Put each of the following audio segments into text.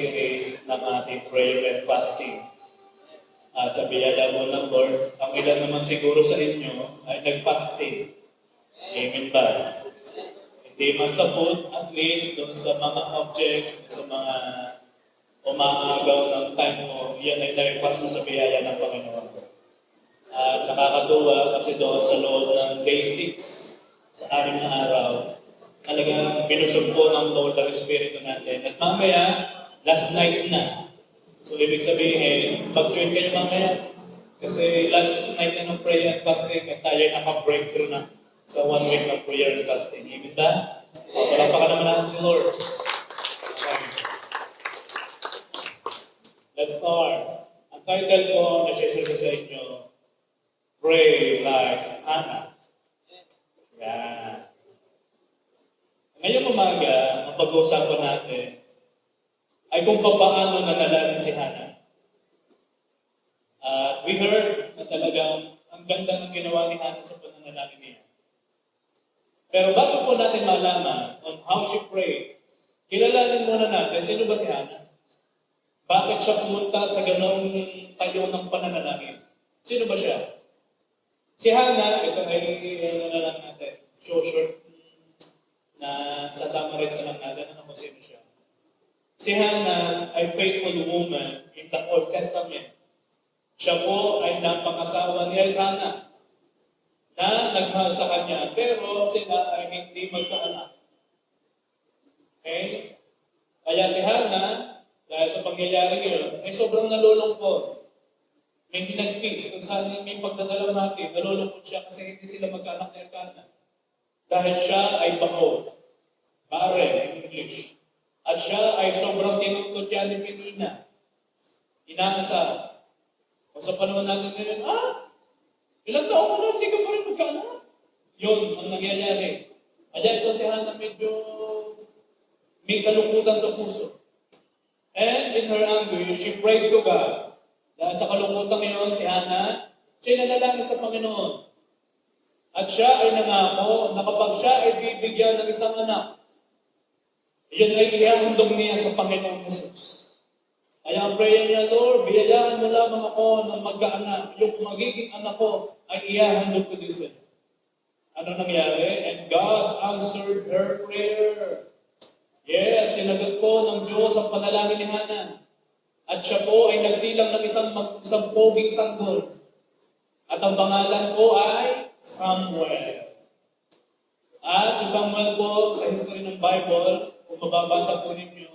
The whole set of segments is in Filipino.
series ng ating prayer and fasting. At sa biyaya mo ng Lord, ang ilan naman siguro sa inyo ay nag-fasting. Amen ba? Hindi man sa food, at least doon sa mga objects, sa mga umaagaw ng time mo, yan ay nag-fast mo sa biyaya ng Panginoon. At nakakatuwa kasi doon sa loob ng day 6, sa 6 na araw, talagang binusog po ng Lord ang Espiritu natin. At mamaya, last night na. So, ibig sabihin, mag-join kayo mamaya. Kasi last night na ng prayer and fasting, at tayo naka-breakthrough na sa 1 week ng prayer and fasting. Amen ba? Palakpakan naman natin si Lord. Okay. Let's start. Ang title ko na share ko sa inyo, Pray Like Hannah. Yan. Ngayong umaga, ang pag-uusapan natin ay kung paano nanalangin si Hannah. We heard na talagang ang ganda ng ginawa ni Hannah sa pananalangin niya. Pero bago po natin malaman on how she prayed, kilalanin muna natin, sino ba si Hannah? Bakit siya pumunta sa ganong tayo ng pananalangin? Sino ba siya? Si Hannah, ito ay ano lang natin, short na sasummarize na lang natin kung sino siya. Si Hannah ay faithful woman in the Old Testament. Siya po ay napangasawa ni Elkanah na nagmahal sa kanya, pero sila ay hindi magkaanak. Okay? Kaya si Hannah, dahil sa pangyayari yun, ay sobrang nalulungkot. May hinagpis kung saan may pagdadalaw natin, nalulungkot siya kasi hindi sila magkaanak ni Elkanah. Dahil siya ay bako, barren in English. At siya ay sobrang tinutot niya ni Penina. Inakasal. O sa panahon natin ngayon, ilang taon ka na, hindi ka pa rin magkaanak. Yun ang nangyayari. Kaya ito si Hannah medyo may kalungkutan sa puso. And in her anguish, she prayed to God. Dahil sa kalungkutan ngayon, si Hannah, siya nanalangin sa Panginoon. At siya ay nangako na kapag siya ay bibigyan ng isang anak, iyon ay ihahandog niya sa Panginoong Jesus. Kaya ang prayer niya, Lord, biyayaan mo lamang ako ng magkaanak. Yung magiging anak ko ay ihahandog ko din sa iyo. Ano nangyari? And God answered her prayer. Yes, sinagot po ng Diyos ang panalangin ni Hannah. At siya po ay nagsilang ng isang poging sanggol. At ang pangalan po ay Samuel. At si Samuel po, sa history ng Bible, kung mababasa po ninyo,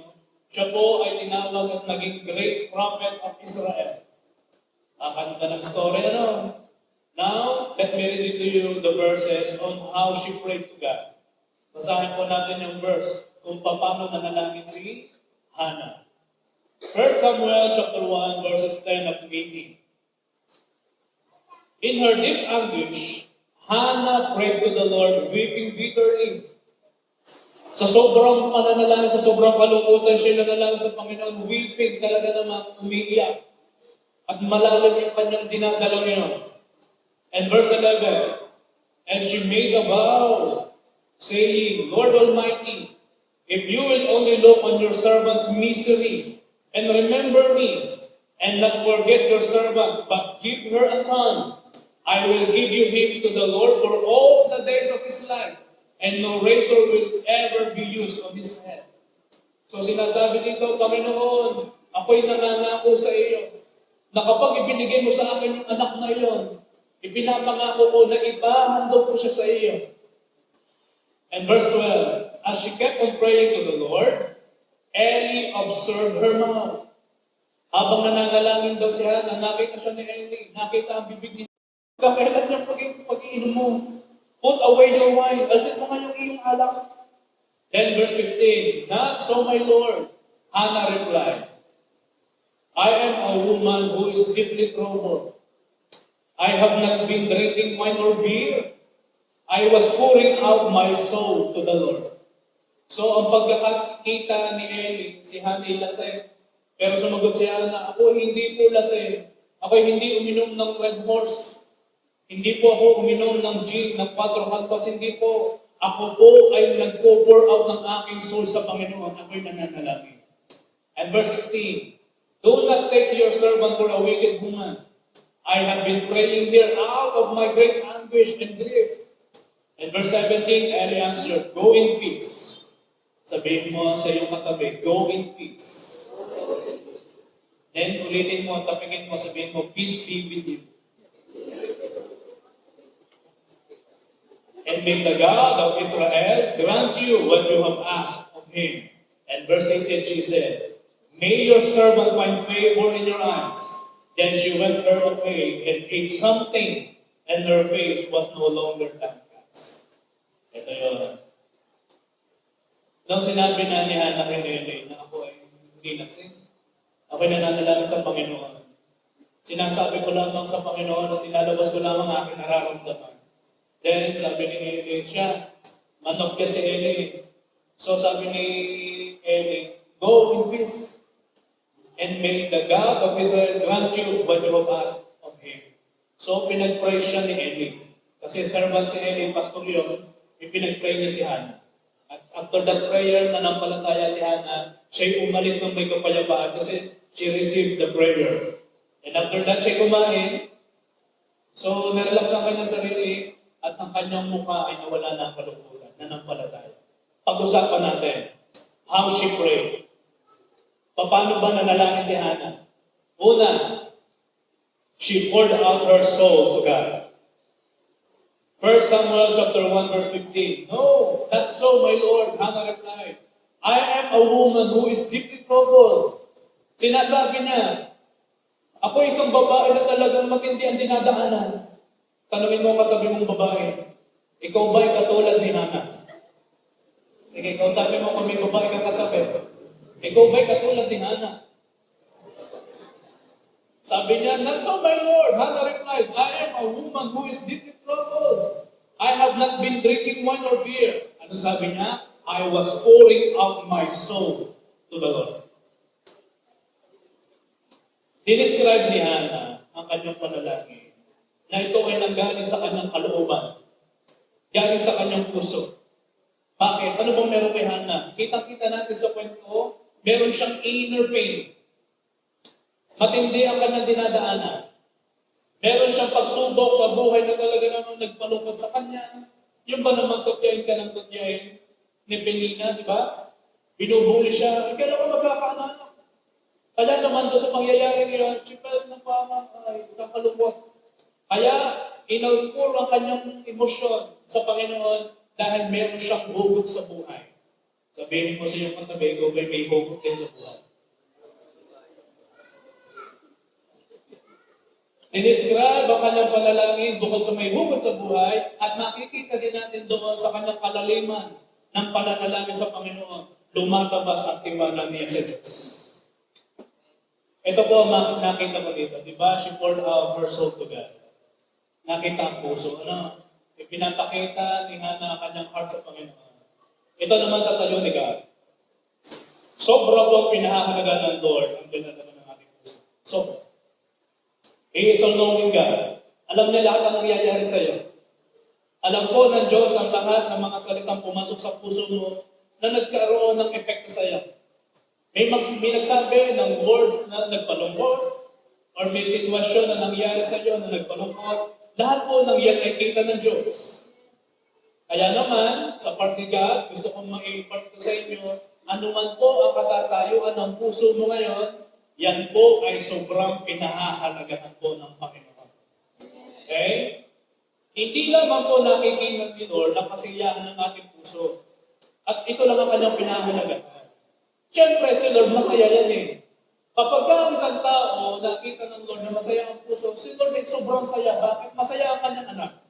siya po ay tinawag at naging great prophet of Israel. Ang kanta ng story, ano? Now, let me read to you the verses on how she prayed to God. Basahin po natin yung verse kung paano nanalangin si Hannah. 1 Samuel chapter 1, verses 10 up to 18. In her deep anguish, Hannah prayed to the Lord, weeping bitterly. Sa sobrang pananalangin, sa sobrang kalungkutan, siya nanalangin sa Panginoon, weeping talaga naman, umiiyak. At malalim yung kanyang dinadalaw niya. And verse 11, and she made a vow, saying, Lord Almighty, if you will only look on your servant's misery, and remember me, and not forget your servant, but give her a son, I will give you him to the Lord for all the days of his life, and no razor will ever be used on his head. So sinasabi dito, Panginoon, ako'y nangangako sa iyo, na kapag ibinigay mo sa akin yung anak na iyon, ipinapangako ko na ibahandog ko siya sa iyo. And verse 12, as she kept on praying to the Lord, Eli observed her mouth. Habang nananalangin daw siya, nakita siya ni Eli, nakita ang bibig niya. Kailan niyang pag-iinom mo? Put away your wine. Alsin mo nga yung iyong alak. Then verse 15, not so my Lord. Hannah replied, I am a woman who is deeply troubled. I have not been drinking wine or beer. I was pouring out my soul to the Lord. So ang pagkakita ni Eli, si Hannah lasing. Pero sumagot siya na, ako hindi po lasing. Ako hindi uminom ng Red Horse. Hindi po ako uminom ng gin, ng Quatro Cantos. Hindi po. Ako po ay nagpo-pour out ng aking soul sa Panginoon. Ako'y nananalangin. And verse 16, do not take your servant for a wicked woman. I have been praying here out of my great anguish and grief. And verse 17, Eli answered, go in peace. Sabihin mo sa iyong katabi, go in peace. Then ulitin mo, tapikin mo, sabihin mo, peace be with you. And may the God of Israel grant you what you have asked of him. And verse 18, she said, may your servant find favor in your eyes. Then she went her way and ate something, and her face was no longer downcast. Ito yun. Nung sinabi na ni Hannah kay Eli na ako ay hindi lasing, ako'y nananalangin sa Panginoon. Sinasabi ko lamang sa Panginoon at nilalabas ko lamang aking nararamdaman. Then sabi ni Eli, siya, manokyan si Eli. So sabi ni Eli, go in peace. And may the God of Israel grant you what you have asked of him. So pinag-pray siya ni Eli. Kasi servant si Eli, pastor yun, ipinag-pray niya si Hannah. At after that prayer, nanampalataya si Hannah, siya'y umalis ng may kapayapaan kasi she received the prayer. And after that, siya'y kumain. So narelax ang kanyang sarili at ang kanyang mukha ay nawala na ang kalungkutan, nanampalataya. Pag-usapan natin, how she prayed. Paano ba nanalangin si Hannah? Una, she poured out her soul to God. 1 Samuel chapter 1 verse 15. No, not so, my Lord. Hannah replied, I am a woman who is deeply troubled. Sinasabi niya, ako isang babae na talagang matindi ang dinadaanan. Tanungin mo ang katabi mong babae, ikaw ba'y katulad ni Hannah? Sige, kausapin mo kung may babae kang katabi. Ikaw ba'y katulad ni Hannah? Sabi niya, not so, my Lord. Hannah replied, I am a woman who is deeply troubled. I have not been drinking wine or beer. Ano sabi niya? I was pouring out my soul to the Lord. Dinescribe ni Hannah ang kanyang panalangin na ito ay nanggaling sa kanyang kalooban. Galing sa kanyang puso. Bakit? Ano bang meron kay Hannah? Kitang-kita natin sa kwento, meron siyang inner pain. Matindi ang kanyang dinadaanan. Meron siyang pagsubok sa buhay na talaga namang nagpalungkot sa kanya. Yung ba naman tutyain ka ng tutyain ni Penina, di ba? Binubuli siya. Kailan ka magkakaanak? Kaya naman doon sa pangyayari ngayon, si Pel na parang ay kakalungkot. Kaya inulpur ang kanyang emosyon sa Panginoon dahil meron siyang hugot sa buhay. Sabihin mo sa iyong katabi, ikaw may hugot din sa buhay. Dinescribe ang kanyang panalangin bukod sa may hugot sa buhay at makikita din natin doon sa kanyang kalaliman ng pananalangin sa Panginoon. Lumatabas ang tiwala niya sa Diyos. Ito po nakita ko dito, di ba? She poured out her soul to God. Nakita ang puso. Ipinapakita ni Hannah ang kanyang heart sa Panginoon. Ito naman sa tayo ni God. Sobra po pinahahalaga ng Lord ang dinadala ng ating puso. Sobra. He is all-knowing God. Alam niya lahat ang nangyayari sa iyo. Alam po ng Diyos ang lahat ng mga salitang pumasok sa puso mo na nagkaroon ng epekto sa iyo. May nagsabi ng words na nagpalungkot or may sitwasyon na nangyari sa iyo na nagpalungkot. Lahat po ng yan ay kita ng Diyos. Kaya naman, sa part ni God, gusto kong ma-impart ko sa inyo, anuman po ang katatayuan ng puso mo ngayon, yan po ay sobrang pinahahalagahan po ng Panginoon. Okay? Hindi lamang po nakikita ni Lord na kasiyahan ng ating puso. At ito lang ang kanyang pinahahalagahan. Siyempre, si Lord masaya yan eh. Kapag ang isang tao nakita ng Lord na masaya ang puso, si Lord ay sobrang saya. Bakit? Masaya ang kanyang anak.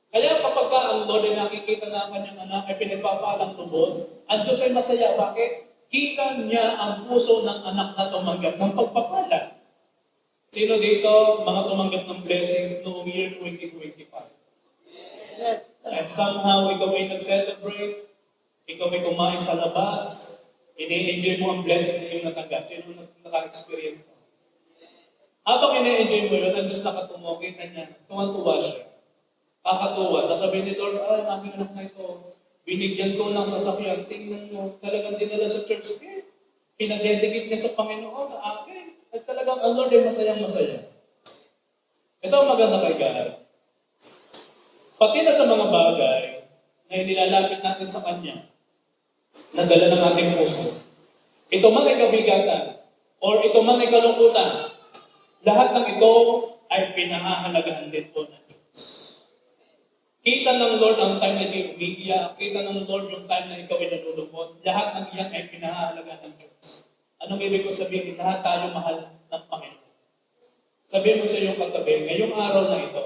Kaya kapag ang Lord ay nakikita na ang kanyang anak ay pinagpapalang lubos, ang Diyos ay masaya. Bakit? Kita niya ang puso ng anak na tumanggap ng pagpapala. Sino dito mga tumanggap ng blessings noong year 2025? And somehow, ikaw ay nag-celebrate, ikaw ay kumain sa labas, ini-enjoy mo ang blessing na iyong natanggap. Sino naka-experience mo? Habang ini-enjoy mo yun, ang Diyos nakatungo, kita niya, tuwan-tuwa siya. Kakatuwa, sasabihin ni Lord, ay, ang aking anak na ito, binigyan ko ng sasakyan, tingnan mo, talagang dinala sa church. pinadedicate niya sa Panginoon, sa akin. At talagang ang Lord ay masayang-masaya. Ito ang maganda kay God. Pati na sa mga bagay na inilalapit natin sa Kanya, na dala ng ating puso. Ito man ay kabigatan, or ito man ay kalungkutan, lahat ng ito ay pinahahalagahan din po ng Diyos. Kita ng Lord ang time na ikaw umiiyak, kita ng Lord yung time na ikaw ay nalulungkot, lahat ng iyan ay pinahahalagahan ng Diyos. Anong ibig ko sabihin? Lahat tayo mahal ng Panginoon. Sabihin mo sa iyong katabi, ngayong araw na ito,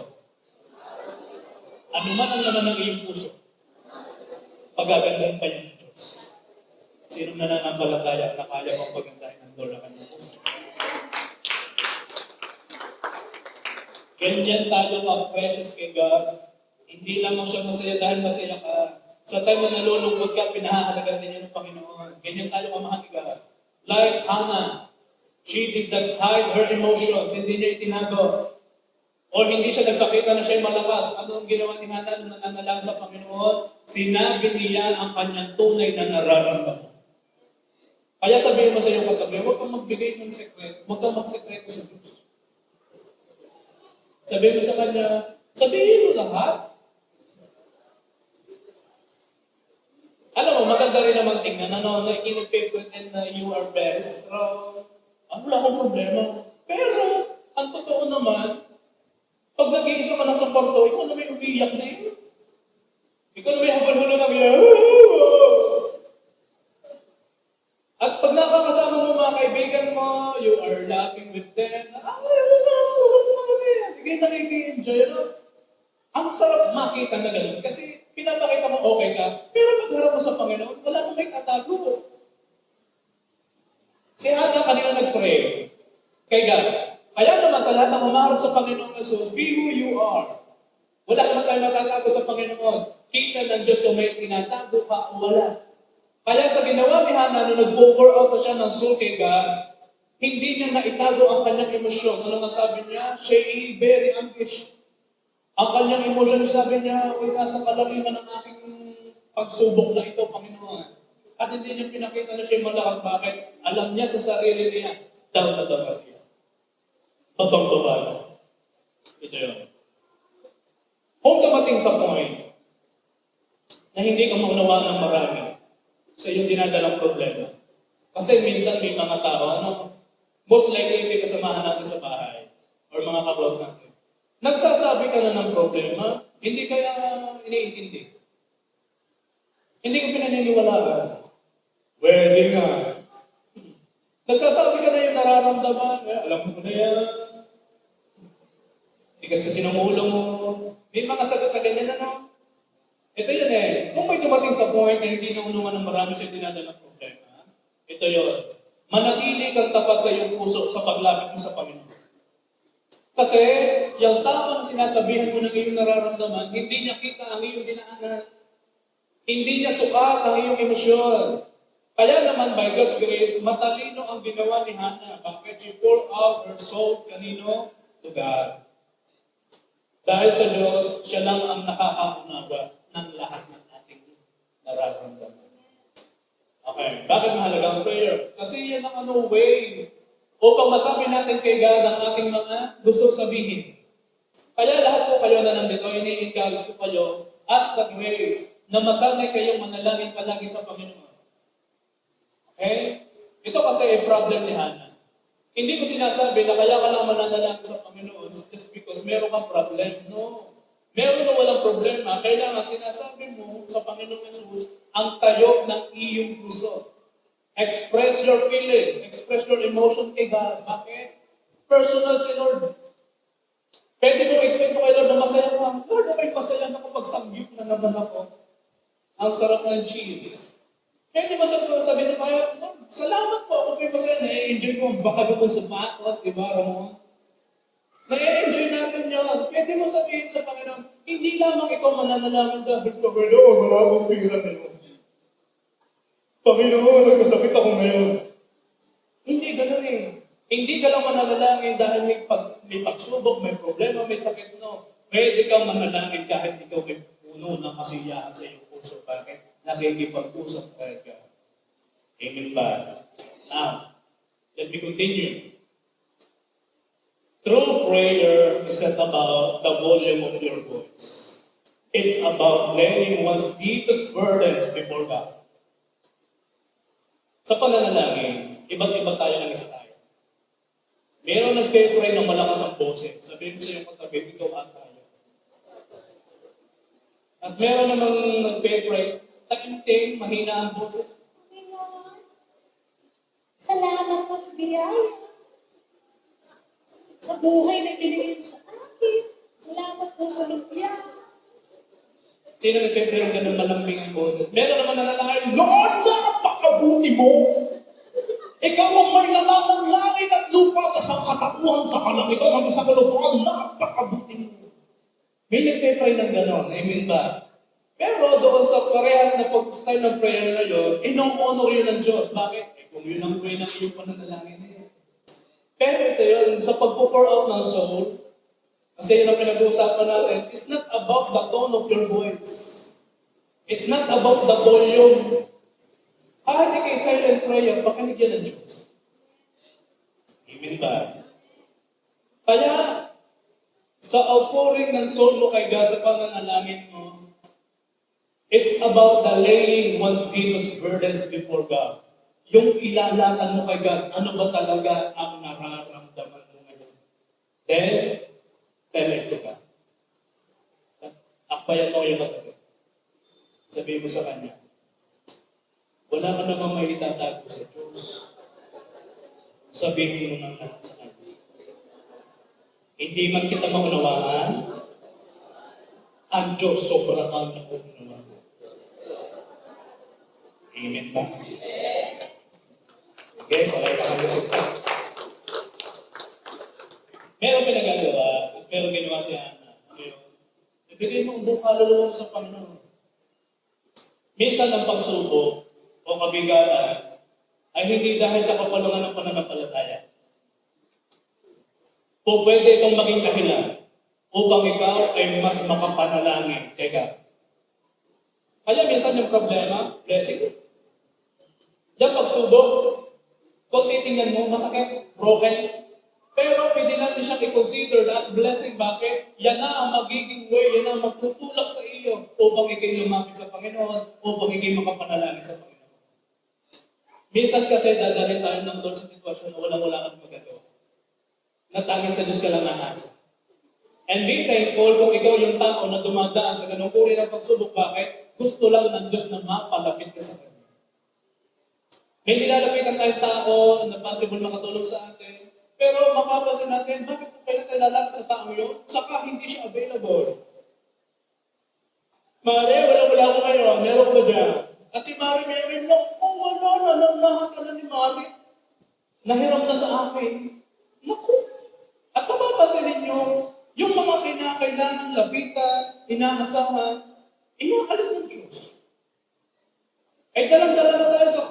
ano man ang naman ng iyong puso, pagagandahin pa niya ng Diyos. Sino nananampalataya na kaya mong pagandahin ng Lord ang kanyang puso? Ganyan tayo mag-precious kay God. Hindi lang mo siya masaya dahil masaya ka. Sa time na nalulungkot ka, pinahahalagan din niya ng Panginoon. Ganyan tayo kamahal ni God. Like Hannah, she did not hide her emotions. Hindi niya itinago. O hindi siya nagpakita na siya'y malakas. Ano ang ginawa ni Hannah nung nananalangin sa Panginoon? Sinabi niya ang kanyang tunay na nararamdaman. Kaya sabihin mo sa iyong katabi, huwag kang magbigay ng sekreto. Huwag kang magsekreto sa Diyos. Sabihin mo sa Kanya, sabihin mo lahat. Alam mo, maganda rin naman tingnan, nakikinig-pretend na you are best. Wala akong problema. Pero, ang totoo naman, pag nag-iisa ka lang sa kwarto, ikaw na may umiyak na yun. Ikaw na may habal-halo na iyak. At pag nakakasama mo mga kaibigan mo, you are laughing with them. Wala, sarap naman eh. Hindi nakiki-enjoy. Ang sarap makita na gano'n. Kasi pinapakita mo okay ka, pero pag harap mo sa Panginoon, wala kang may tatago. Si Hannah kanina nag-pray kay God. Kaya naman sa lahat ng umaharap sa Panginoon Jesus, be who you are. Wala naman tayo matatago sa Panginoon. Kita ng Diyos kung may tinatago ka o wala. Kaya sa ginawa ni Hannah, nung nag-pour out na siya ng soul kay God, hindi niya naitago ang kanyang emosyon. Ano nga sabi niya? She is very anxious. Ang kanyang emosyon, sabi niya, uy, nasa kalaliman ng aking pagsubok na ito, Panginoon. At hindi niya pinakita na siya malakas. Bakit? Alam niya sa sarili niya, down na daw siya. Totong-tobado. Ito yun. Kung dumating sa point na hindi ka maunawaan ng marami sa iyong dinadalang problema, kasi minsan may mga tao, most likely hindi kasamahan natin sa bahay or mga kaklose natin. Nagsasabi ka na ng problema, hindi kaya iniintindi. Hindi ko pinaniniwalaan. Pwede nga. Nagsasabi ka na yung nararamdaman, alam mo na yan. Tigas kasi ng ulo mo. May mga sagot na ganyan Ito yun Kung may dumating sa point na hindi na unungan ng marami sa dinadalang problema, ito yun. Manatili kang tapat sa iyong puso sa paglapit mo sa Panginoon. Kasi, yung tao na sinasabihan mo ng iyong nararamdaman, hindi niya kita ang iyong dinaanan. Hindi niya sukat ang iyong emosyon. Kaya naman, by God's grace, matalino ang ginawa ni Hannah. Bakit? She poured out her soul kanino? To God. Dahil sa Diyos, siya lang ang nakakaunawa ng lahat ng ating nararamdaman. Okay, bakit mahalaga ang prayer? Kasi yan ang way upang masabi natin kay God ang ating mga gustong sabihin. Kaya lahat po kayo na nandito, ini-encourage ko kayo, ask the grace na masanay kayong manalangin palagi sa Panginoon. Okay? Ito kasi ay problem ni Hannah. Hindi ko sinasabi na kaya ka lang mananalangin sa Panginoon just because meron kang problem. No. Meron na walang problema. Kailangan sinasabi mo sa Panginoon Jesus ang tayo ng iyong puso. Express your feelings. Express your emotion kay God. Bakit? Personal si Lord. Pwede mo ikwento kay Lord na masaya ka. Lord, okay, masaya na kapag sangyup na naman ako. Ang sarap ng cheese. Pwede mo sabi sa Panginoon, salamat po ako may masaya. Na-enjoy ko ang baka doon sa patos, di ba, Ramon? Na-enjoy natin yun. Pwede mo sabihin sa Panginoon, hindi lamang ikaw mananalangin dahil Panginoon, wala akong pira ngayon. Panginoon, nagkasakit ako ngayon. Hindi ganun Hindi ka lang mananalangin dahil may pagsubok, may problema, may sakit, no. Pwede kang manalangin kahit ikaw may puno ng kasiyahan sa iyong puso. Bakit? Nakikipag-usap ka. Amen ba? Now, let me continue. True prayer is not about the volume of your voice. It's about laying one's deepest burdens before God. Sa pananalangin, iba't iba tayo ng style. Meron nagpe-pray ng malakas ang boses. Sabihin ko sa iyong katabi, ikaw at tayo. At meron namang nagpe-pray, takinting, mahina ang boses. Panginoon, salamat po sa biyaya. Sa buhay na binigay mo sa akin. Salamat po sa lumpia. Sino nagpe-pray ng ganun malambing ang boses? Meron naman nanalangin, Lord, napakabuti mo! Ikaw ang may laman ng langit at lupa sa sangkatauhan sa kalangitan ng sa kalupaan, napakabuti mo! May nagpe-pray ng ganun, amen ba? Pero doon sa parehas na pag-style ng prayer na yun, ino-honor yun ng Diyos. Bakit? Kung yun ang pray ng iyong pananalangin na yun. Pero ito yun, sa pag-pour out ng soul, kasi yun ang pinag-uusapan natin, it's not about the tone of your voice. It's not about the volume. Kahit ikay silent prayer, pakinig yan ng Diyos. Amen ba? Kaya, sa outpouring ng soul mo kay God sa pananalangin mo, it's about the laying one's deepest burdens before God. Yung ilalatan mo kay God, ano ba talaga ang nararamdaman mo ngayon? Then, tell it to God. Akbayan mo yung katabi. Sabihin mo sa Kanya, wala ka namang maitatago sa Diyos. Sabihin mo ng lahat sa Kanya. Hindi man kita maunawaan, ang Diyos sobra kang naunawaan. Amen ba? Okay, pakita kami sa ito. Meron pinagagawa at meron ginawa si Hannah. Ano yun? Ibigay mo ang buong kaluluwa mo sa Panginoon. Minsan ang pagsubok o kabigatan ay hindi dahil sa kapulungan ng pananampalataya. O pwede itong maging dahilan upang ikaw ay mas makapanalangin kay God. Kaya minsan yung problema, blessing. Yung pagsubok, kung titingnan mo, masakit, broken. Pero pwede natin siyang i-consider as blessing. Bakit? Yan na ang magiging way, yan ang magtutulak sa iyo upang ikay lumapit sa Panginoon, upang ikay makapanalangin sa Panginoon. Minsan kasi dadalhin tayo ng Lord sa sitwasyon na wala kang magagawa. Natangin sa Diyos ka lang aasa. And be thankful kung ikaw yung tao na dumadaan sa ganung uri ng pagsubok. Bakit? Gusto lang ng Diyos na mapalapit ka sa Kanya. May nilalapitan tayong tao na possible makatulong sa atin. Pero mapapansin natin, bakit kung kailan tayo lalapit sa taong yun? Saka hindi siya available. Mare, wala ako ngayon. Meron ko ba dyan? At si Mare, may naku, wala na. Lahat ka na ni Mare. Nahiram na sa akin. Naku. At mapapansin ninyo, yung mga kinakailangan lapitan, inaasahan, inaalis ng Diyos. Ay dalang-dala na tayo sa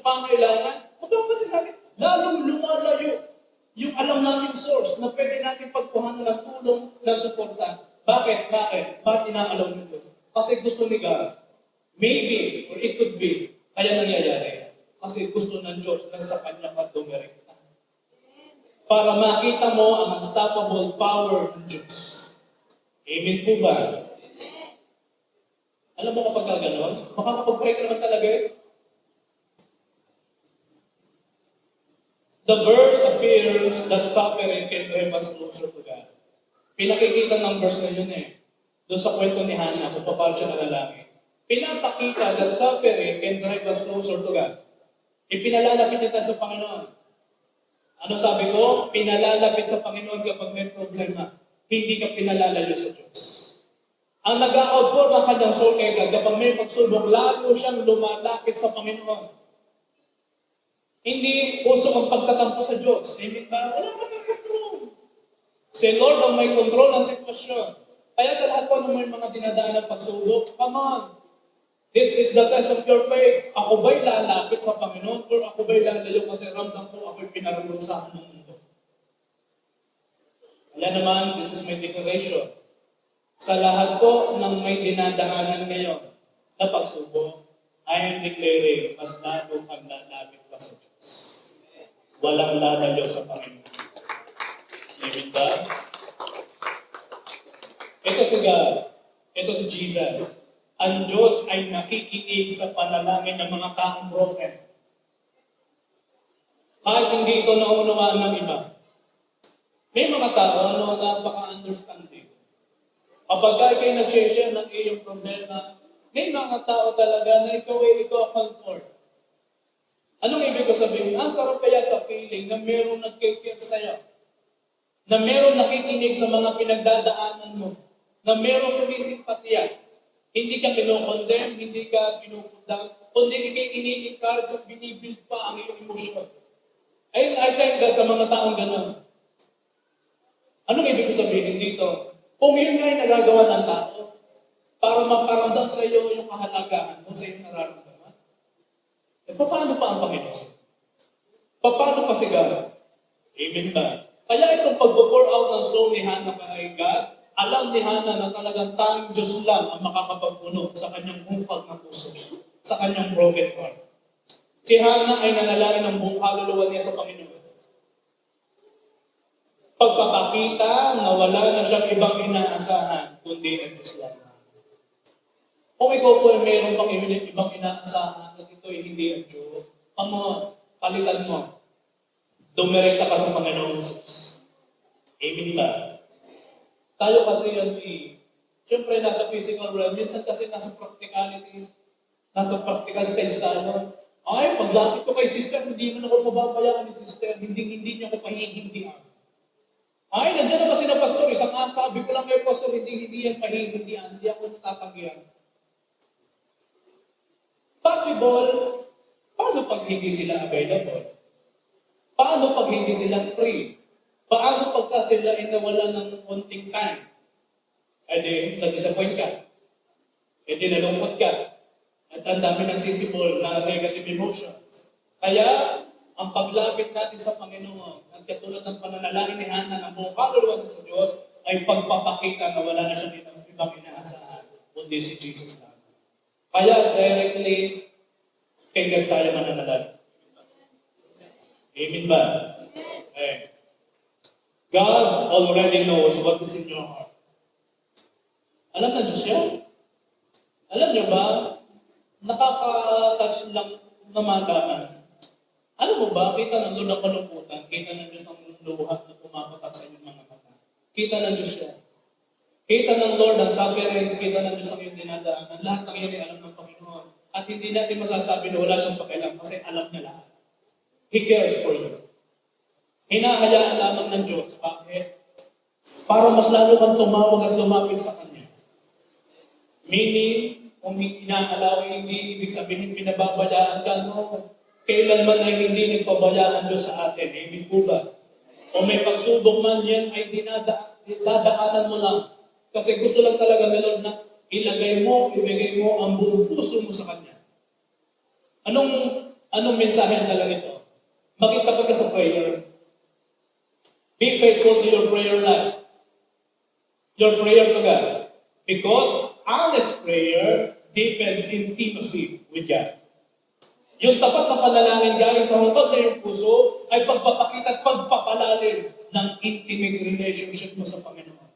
pangailangan. Mapapansin natin, lalong lumalayo yung alam nating source na pwede natin pagkuhanan ng tulong na suporta. Bakit? Bakit inaalaw ng Diyos? Kasi gusto ni God. Maybe, or it could be, kaya nangyayari. Kasi gusto ng Diyos na sa Kanya ka dumirekta. Para makita mo ang unstoppable power ng Diyos. Amen po ba? Alam mo kapag gano'n, makakapag-pray ka naman talaga eh. The verse appears that suffering can drive us closer to God. Pinakikita ng verse na yun eh. Doon sa kwento ni Hannah, kung paano siya nalalangin. Pinapakita that suffering can drive us closer to God. Ipinalalapit niya sa Panginoon. Ano sabi ko? Pinalalapit sa Panginoon kapag may problema. Hindi ka pinalalayo sa Diyos. Ang nag-outpour ng kanyang soul kay God, kapag may pagsubok, lalo siyang lumalapit sa Panginoon. Hindi puso ang pagtatampo sa Diyos. Amen ba? Wala ka may control. Si Lord ang may control ng sitwasyon. Kaya sa lahat po ng mga dinadaan ng pagsubok, come on. This is the test of your faith. Ako ba'y lalapit sa Panginoon or ako ba'y lalayo kasi ramdam ko ako'y pinarurusahan ng mundo? Kaya naman, this is my declaration. Sa lahat po ng may dinadaanan ngayon na pagsubok, I am declaring, mas lalo kang lalapit pa sa Diyos. Walang lalayo sa Panginoon. Amen ba? Ito si God. Ito si Jesus. Ang Diyos ay nakikinig sa panalangin ng mga taong broken. Kahit hindi ito naunawaan ng iba. May mga tao na napaka-understanding. Kapag kayo nag-share ng iyong problema, may mga tao talaga na ikaw ay comfort. Anong ibig ko sabihin? Ang sarap kaya sa feeling na mayroong nag-care sa'yo. Na mayroong nakikinig sa mga pinagdadaanan mo. Na mayroong sumisimpatya. Hindi ka pinokondem, hindi ka pinukundang, kundi ikay ini-encourage at binibuild pa ang iyong emosyon. I thank God sa mga taong gano'n. Anong ibig ko sabihin dito? Kung yun nga ay nagagawa ng tao, para maparamdam sa iyo yung kahalagahan mo sa iyong nararamdaman, paano pa ang Panginoon? Paano pa si God? Amen ba? Kaya itong pag-pour out ng soul ni Hannah kay God, alam ni Hannah na talagang tanging Diyos lang ang makakapagpuno sa kanyang hukag ng puso, sa kanyang broken heart. Si Hannah ay nanalangin ng buong kaluluwa niya sa Panginoon. Pagpapakita na wala na siyang ibang inaasahan, kundi ang Diyos lang. Kung ikaw po ay mayroon pang ibang inaasahan at ito ay hindi ang Diyos, palitan mo. Dumirekta ka sa Panginoon Jesus. Amen ba? Tayo kasi siyempre nasa physical realm, minsan kasi nasa practicality, nasa practical stage tayo. Ay, paglapit ko kay sister, hindi mo na ako mababayaan ni sister, hindi niya ako pahihindihan. Ay, nandiyan naman sila pastor, isang sabi ko lang kay pastor, hindi yan pahihindihan, hindi ako natatanggihan. Possible, paano pag hindi sila available? Paano pag hindi sila free? Paano pagka sila ay nawala ng konting time? E di, na-disappoint ka. E di, nalungkot ka. At ang dami ng sisibol na negative emotions. Kaya, ang paglapit natin sa Panginoon, at katulad ng pananalangin ni Hannah ng buong kaluluwa sa Diyos, ay pagpapakita na wala na siyang ibang inaasahan, kundi si Jesus lang. Kaya directly, kay God tayo mananalag. Amen ba? Okay. God already knows what is in your heart. Alam na Diyos yan. Alam niyo ba, nakaka-touch lang na magaman. Alam mo ba, kita ng Lord ng kalungkutan, kita ng Diyos ng luhat na pumapatak sa inyong mga mata. Kita ng Diyos yan. Kita ng Lord ang sufferings, kita ng Diyos ang iyong dinadaanan. Lahat ng iyan ay alam ng Panginoon. At hindi natin masasabi na wala siyang pakialam kasi alam niya lahat. He cares for you. Hinahayaan lamang ng Diyos. Bakit? Para mas lalo kang tumawag at lumapit sa Kanya. Meaning, kung inaalaw, hindi ibig sabihin pinababayaan ka, no. Kailanman ay hindi nagpabayaan Diyos sa atin. Amen po ba? O may pagsubok man yan ay dadaanan mo lang. Kasi gusto lang talaga ni Lord na ilagay mo, ibigay mo ang buong puso mo sa Kanya. Anong mensahe na lang ito? Maging tapat ka sa prayer. Be faithful to your prayer life. Your prayer to God. Because honest prayer deepens intimacy with God. Yung tapat na panalangin galing sa hungkod na yung puso ay pagpapakita at pagpapalalim ng intimate relationship mo sa Panginoon.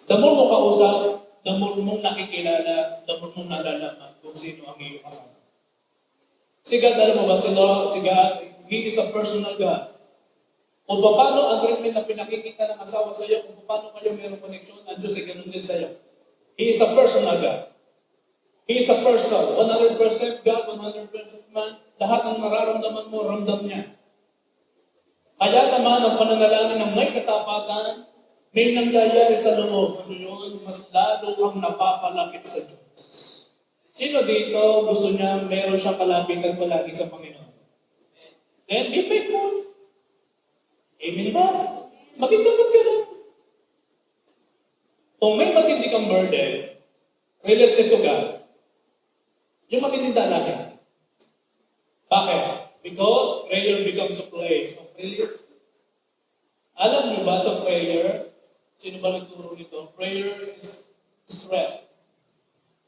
The more mo kausap, the more mong nakikilala, the more mong nalalaman kung sino ang iyong kasama. Si God, alam mo ba, si God, He is a personal God. Kung paano ang treatment na pinakikita ng asawa sa iyo, kung paano kayo mayroong connection, ang Diyos ay ganun din sa iyo. He is a personal God. He is a person, 100% God, 100% man. Lahat ng nararamdaman mo, ramdam niya. Kaya naman ang pananalangin ng may katapatan, may nangyayari sa loob. Ano yun? Mas lalo kang napapalapit sa Diyos. Sino dito gusto niya meron siyang kalapitan palagi sa Panginoon? Then be faithful. Amen ba? Maging tapat ka lang. Kung may matindi kang burden, release it to God. Yung matinding dalaga. Bakit? Because prayer becomes a place of relief. Alam niyo ba sa prayer, sino ba nagturo nito? Prayer is rest.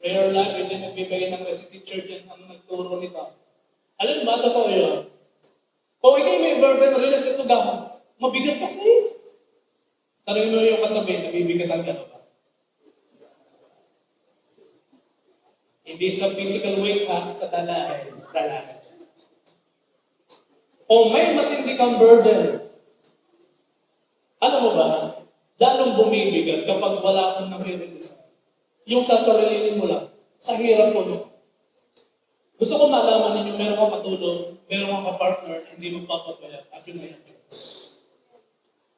Prayer life, hindi nagbibigay ng recipe church yan ang nagturo nito. Alam ba, totoo yun? Kung ikaw may burden, realize ito gano'n. Mabigat kasi. Tanungin mo yung katabi, nabibigatan ka na ba? Hindi sa physical weight ha, sa dalahin. Dalahin. O may matindi kang burden, alam mo ba, lalong bumibigat kapag wala kang nare-release. Yung sasarilinin mo lang, sa hirap mo no. Gusto ko malaman ninyo, meron kang katulong, meron kang kapartner na hindi magpapagbayad, at yun na yan, Diyos.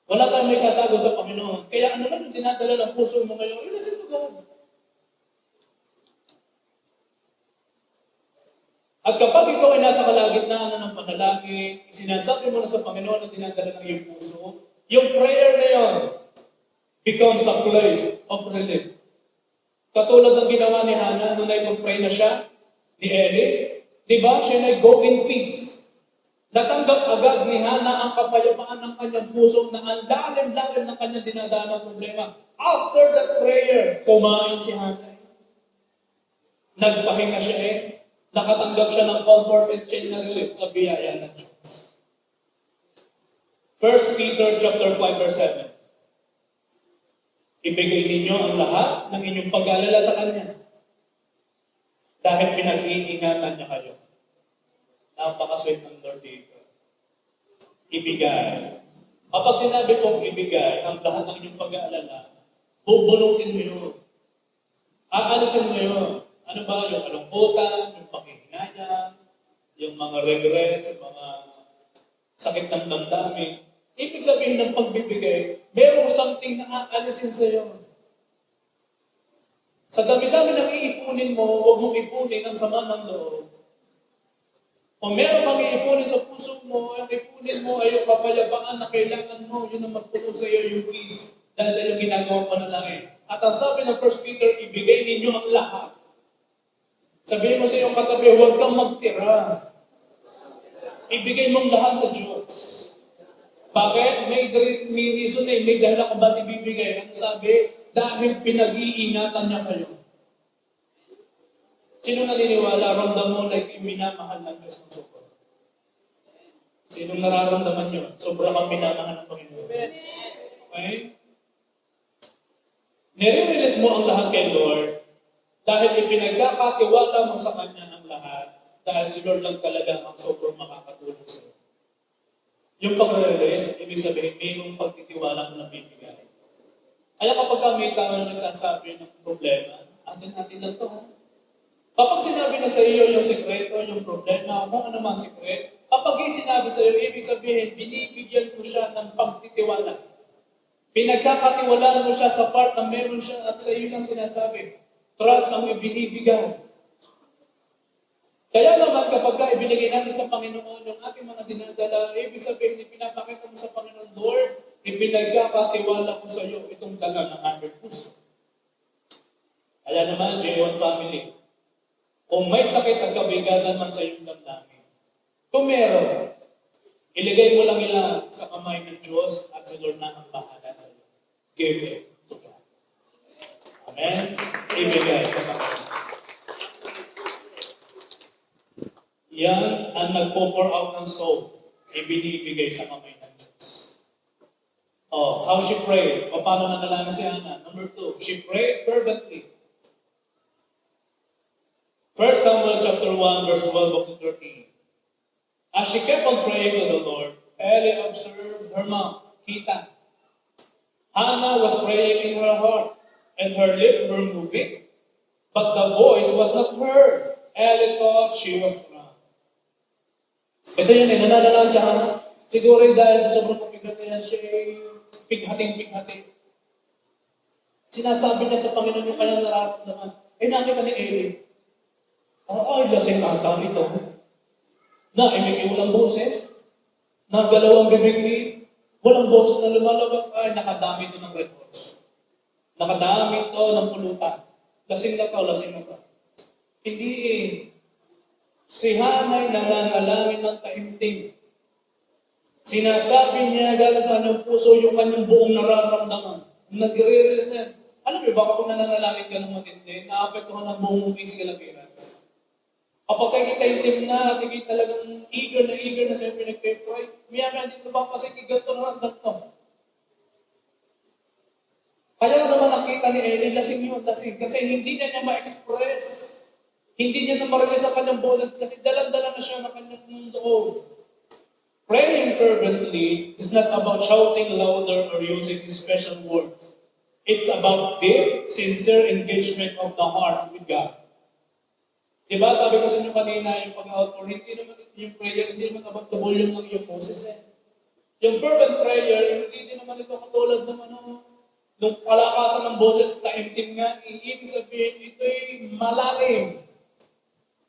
Wala tayong may tatago sa Panginoon. Kaya ano lang yung dinadala ng puso mo ngayon, release it to God. At kapag ikaw ay nasa kalagitnaan ng panalangin, sinasabi mo na sa Panginoon na dinadala ng iyong puso, yung prayer na yun becomes a place of relief. Katulad ng ginawa ni Hannah, nung nag-pray na siya, ni Eli, di ba? Siya nag-go in peace. Natanggap agad ni Hannah ang kapayapaan ng kanyang puso na ang lalim-lalim ng kanyang dinadaan ng problema. After that prayer, kumain si Hannah. Nagpahinga siya nakatanggap siya ng comfort and change na relief sa biyaya ng Diyos. 1 Peter chapter 5 verse 7. Ibigay ninyo ang lahat ng inyong pag-alala sa Kanya dahil pinag-iingatan niya kayo. Napakasweet ng Lord dito. Ibigay. Kapag sinabi pong ibigay ang lahat ng inyong pag-aalala, bubunutin mo yun. Aalisin mo yun. Ano ba? Yung kalungkutan, yung panghihinayang, yung mga regrets, yung mga sakit ng damdamin. Ibig sabihin ng pagbibigay, merong something na aalisin sa'yo. Sa dami-dami ng iipunin mo, huwag mong ipunin ang sama ng loob. Kung meron kang iipunin sa puso mo, ang ipunin mo ay yung kapayapaan na kailangan mo, yun ang magpuno sa iyo, yung peace, dahil sa iyong ginagawang panalangin. At ang sabi ng 1 Peter, ibigay ninyo ang lahat. Sabihin mo sa iyong katabi, huwag kang magtira. Ibigay mong lahat sa Diyos. Bakit? May reason may dahilan kung ba't ibibigay. Ano sabi? Dahil pinag-iingatan niya kayo. Sino naniniwala, ramdam mo na minamahal ng Diyos ng sobra? Sinong nararamdaman nyo? Sobra kang minamahal ng Panginoon. Okay? Nire-release mo ang lahat kay Lord dahil ipinagkakatiwala mo sa Kanya ang lahat dahil si Lord lang talaga ang sobrang makakatulong sa iyo. Yung pag-release, ibig sabihin, mayroong pagtitiwalang nabibigay. Kaya kapag may tao na nagsasabi ng problema, atin-atin lang ito ha. Kapag sinabi na sa iyo yung sekreto, yung problema, kung ano man sekret, kapag sinabi sa iyo, ibig sabihin, binibigyan mo siya ng pagtitiwala. Pinagkakatiwalaan mo siya sa part na meron siya at sa iyo lang sinasabi. Trust ang ibinibigay. Kaya naman kapag ibinigay natin sa Panginoon yung ating mga dinadala, ibig sabihin, ipinapakita mo sa Panginoon, Lord, ipinagkakatiwala ko sa iyo itong dala ng aming puso. Kaya naman, J1 family, kung may sakit at kabigatan man sa iyong damdamin, kung meron, iligay mo lang nila sa kamay ng Diyos at sa Lord na ang bahala sa iyo. Give it to God. Amen? Ibigay sa Panginoon. Yan ang nagpo-pour out ng soul, ibinibigay sa kamay ng Diyos. Oh, how she prayed? O paano nanalangin si Hannah? Number 2, she prayed fervently. 1 Samuel chapter 1, verse 12 up to 13. As she kept on praying to the Lord, Eli observed her mouth. Kita. Hannah was praying in her heart, and her lips were moving, but the voice was not heard. Eli thought she was drunk. Ito yan nananalangin si Hannah. Siguro dahil sa sobrang kapigatihan siya pighating-pighati. Sinasabi niya sa Panginoon yung kanyang nararamdaman. Nakita ni Eli. Lasing ata ito. Naimik walang boses. Nagalaw ang bibig. Walang boses na lumalabas. Nakadami ito ng red horse. Nakadami ito ng pulutan. Lasing na to. Hindi Si Hannah ay nananalangin ng taimtim. Sinasabi niya galing sa kanyang puso yung kanyang buong nararamdaman. Nagre-release na yan. Alam mo ba kapag nananalangin ka ng matindi, naapektuhan ang buong physical appearance? Kapag kita itim na, at ikay talagang eager na sa'yo pinagpipray, maya dito ba kasi kiganto na ang ganto. Kaya naman nakita ni Eli, lasing kasi hindi niya ma-express. Hindi niya na marinig sa kanyang boses kasi dalang-dala na siya ng kanyang loob. Praying fervently is not about shouting louder or using special words. It's about deep, sincere engagement of the heart with God. Diba, sabi ko sa inyo kanina, yung pag-outpour, hindi naman yung prayer, hindi naman about the volume ng iyong boses. Yung fervent prayer, hindi din naman ito katulad ng nung palakasan ng boses, taimtim nga, ibig sabihin, ito'y malalim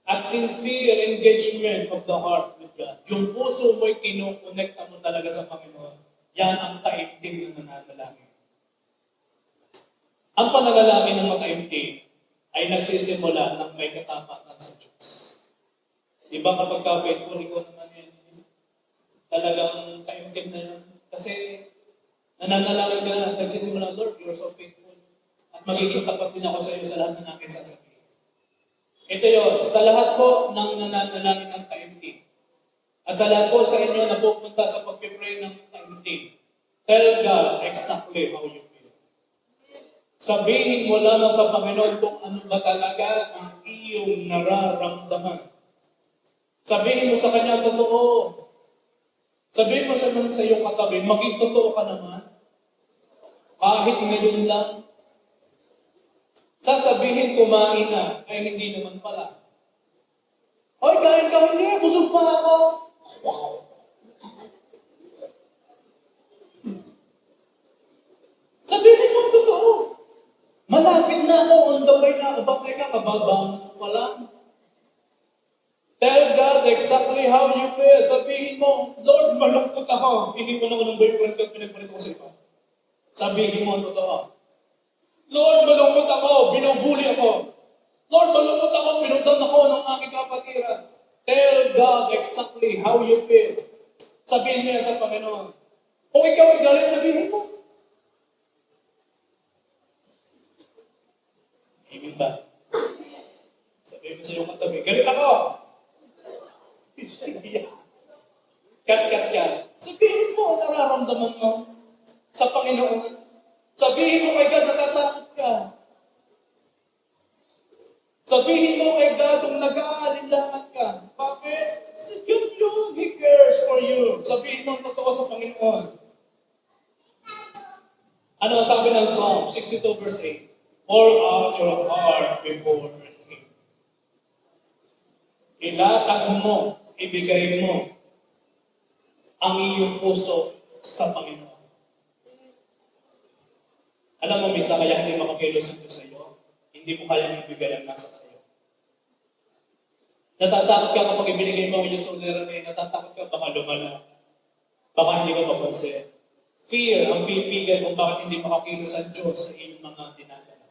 at sincere engagement of the heart with God. Yung puso mo'y kinukonekta mo talaga sa Panginoon. Yan ang taimtim na nananalangin. Ang pananalangin ng mataimtim ay nagsisimula ng may katapatan sa Diyos. Diba kapag ka-faithful, ikaw naman yan, talagang taimtim na yan. Kasi nananalangin ka na, nagsisimula, Lord, you're so faithful. At magiging tapat din ako sa iyo sa lahat ng aking sasabihin. Ito yun, sa lahat po ng nananalangin ng taimtim. At sa lahat po sa inyo na pupunta sa pag-pray ng taimtim, tell God exactly how you feel. Sabihin mo lamang sa Panginoon kung ano ba talaga ang iyong nararamdaman. Sabihin mo sa Kanya totoo. Sabihin mo sa iyong katabi, maging totoo ka naman. Kahit ngayon lang. Sasabihin kumain na, ay hindi naman pala. Hoy, kain ka, hindi, busog pa ako. Wow. Sabihin mo totoo. Malapit na ako, on the way na ako. Bakit ka, kababangon mo pa lang. Tell God exactly how you feel. Sabihin mo, Lord, malungkot ako. Iniwan ako ng boyfriend ko at pinagpalit ko sa iba. Sabihin mo ang totoo. Lord, malungkot ako, binubuli ako. Lord, malungkot ako, pinundan ako ng aking kapatiran. Tell God exactly how you feel. Sabihin niya sa Panginoon. Kung ikaw ay galit, sabihin mo. Amen ba? Sabihin mo sa iyong katabi, galit ako. Kat. Sabihin mo ang nararamdaman mo sa Panginoon. Sabihin mo kay God, natatakot ka. Sabihin mo kay God kung nag-aalinlangan ka. Bakit? Yun, He cares for you. Sabihin mo ang totoo sa Panginoon. Ano ang sabi ng Psalm 62 verse 8? Pour out your heart before Him. Ilatag mo, ibigay mo ang iyong puso sa Panginoon. Alam mo, minsan kaya hindi makakilos ang Diyos sa iyo. Hindi mo kaya ibigay ang nasa sa iyo. Natatakot ka kapag ibinigay mo ang iyong sovereignty, natatakot ka baka lumala. Baka hindi ka mapansin. Fear ang pipigil kung bakit hindi makakilos ang Diyos sa iyong mga dinadala.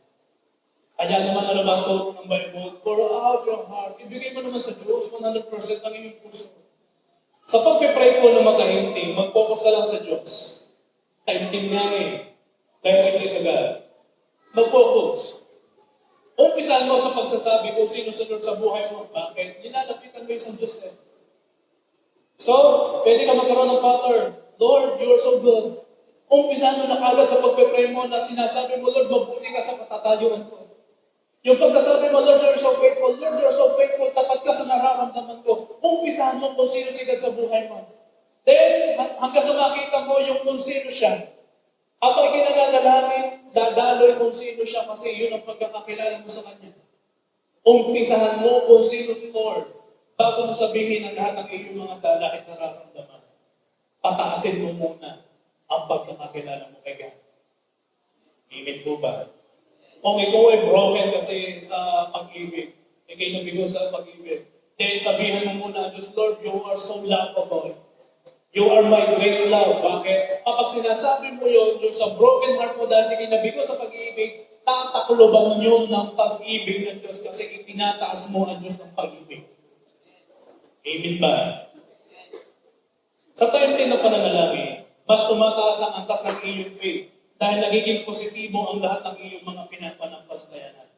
Kaya naman ano ba ang turo ng Bible? Pour out your heart. Ibigay mo naman sa Diyos 100% ang iyong puso. Sa pagpipray po ng mataimtim, mag-focus ka lang sa Diyos. Taimtim nga directly to God. Mag-focus. Umpisan mo sa pagsasabi kung sino-sunod sa buhay mo. Bakit? Nilalapitan mo yung sa Diyos So, pwede ka magkaroon ng pattern. Lord, you are so good. Umpisan mo na kagad sa pagpipray mo na sinasabi mo, Lord, mabuti ka sa katatayuan ko. Yung pagsasabi mo, Lord, you are so faithful. Lord, you are so faithful. Tapat ka sa nararamdaman ko. Umpisan mo kung sino sigad sa buhay mo. Then, hanggang sa makita mo yung kung sino siya. Habang ikinanadalangin, dadaloy kung sino siya kasi yun ang pagkakakilala mo sa Kanya. Umpisahan mo kung sino si Lord bago mo sabihin ang lahat ng iyong mga dalahin na nararamdaman. Pataasin mo muna ang pagkakakilala mo kay God. Amen po ba? Kung ikaw ay broken kasi sa pag-ibig, ikay nabigo sa pag-ibig, then sabihan mo muna, Diyos, Lord, you are so lovable. You are my great love. Bakit? Kapag sinasabi mo yun, yung sa broken heart mo dahil sige nabigo sa pag-ibig, tatakloban yun ng pag-ibig ng Diyos kasi itinataas mo ang Diyos ng pag-ibig. Amen ba? Sa time din na pananalangin, mas tumataas ang antas ng iyong faith Dahil nagiging positibo ang lahat ng iyong mga pinapanampalatayaan.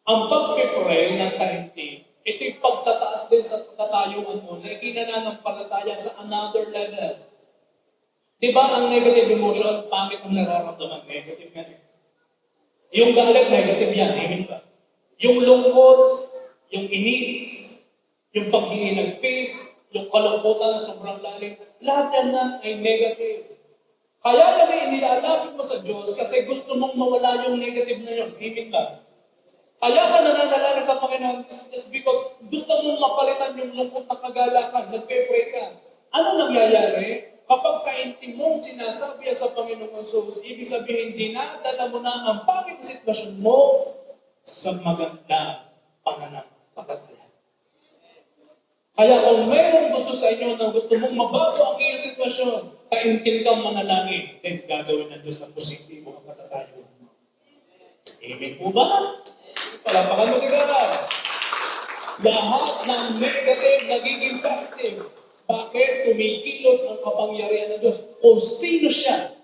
Ang pag-pray ng taimtim, ito'y pagtataas din sa katatayuan mo na ikinananampalataya sa another level. Di ba ang negative emotion, pangit ang nararamdaman? Negative nga eh. Yung galit, negative yan. Amen ba? Yung lungkot, yung inis, yung paghihinagpis, yung kalungkutan na sobrang lalim, lahat yan na ay negative. Kaya lang inilalapit mo sa Diyos kasi gusto mong mawala yung negative na yun. Amen ba? Kaya ka nananalangin sa Panginoon just because gusto mong mapalitan yung lungkot na kagalakan, nagpe-pray ka. Ano nangyayari? Kapag kaintim mong sinasabi sa Panginoon Jesus, ibig sabihin, dinadala mo na ang pangit na sitwasyon mo sa maganda pananampalataya. Kaya kung mayroong gusto sa inyo na gusto mong mabago ang iyong sitwasyon, kaintim kang manalangin, then gagawin ng Diyos na positibo ang katatayo. Amen po ba? Palapakan mo si God. Lahat ng negative nagiging positive. Bakit? Tumikilos ang kapangyarihan ng Diyos. Kung sino siya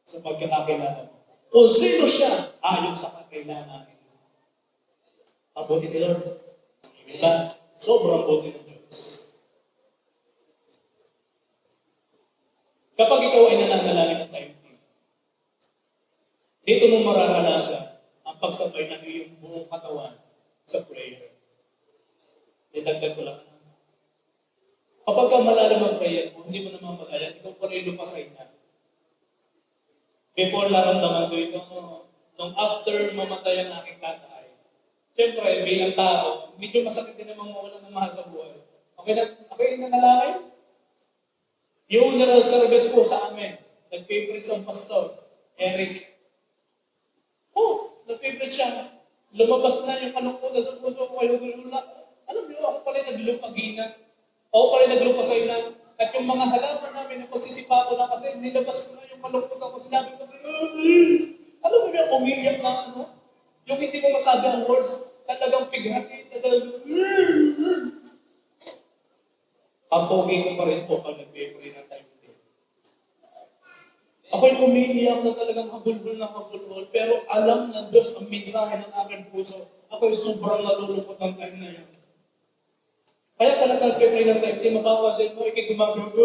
sa pagkakakilala mo. Kung sino siya ayon sa kakailangan. Abuti ni Lord. Amen ba? Sobrang buti ng Diyos. Kapag ikaw ay nananalangin ng taimtim, dito mo mararanasan ang pagsabay ng iyong buong katawan sa prayer. Idagdag ko lang. Kapag ka malalim ang prayer mo, hindi mo naman malayan, ikaw pa rin lumasay na. Before naramdaman ko ito, nung after mamatay ang aking tatay, siyempre, bilang tao, medyo masakit din namang mawala ng mahal sa buhay. Okay na nalangin? Yung funeral service po sa amin, nag-favorite ang pastor, Eric. Nag-favorite siya. Lumabas na yung kalungkutan sa puso ko, kayo gulula. Alam niyo, ako pala naglupagina. Ako pala naglupasay na. At yung mga halaman namin, na pagsisipa ko na kasi, nilabas ko na yung kalungkutan ko. Sinabi ko, alam mo yung umiiyak na yung hindi ko masabi ang words, talagang pighati, talagang kapogi ko pa rin po pag nag-pray ng time din. Ako'y umiiyak na talagang hagulhol na hagulhol, pero alam ng Diyos ang mensahe ng aking puso. Ako'y sobrang nalulungkot ng time na yan. Kaya sa nag-pray ng time din, mapapansin mo, ikigumagawa ko.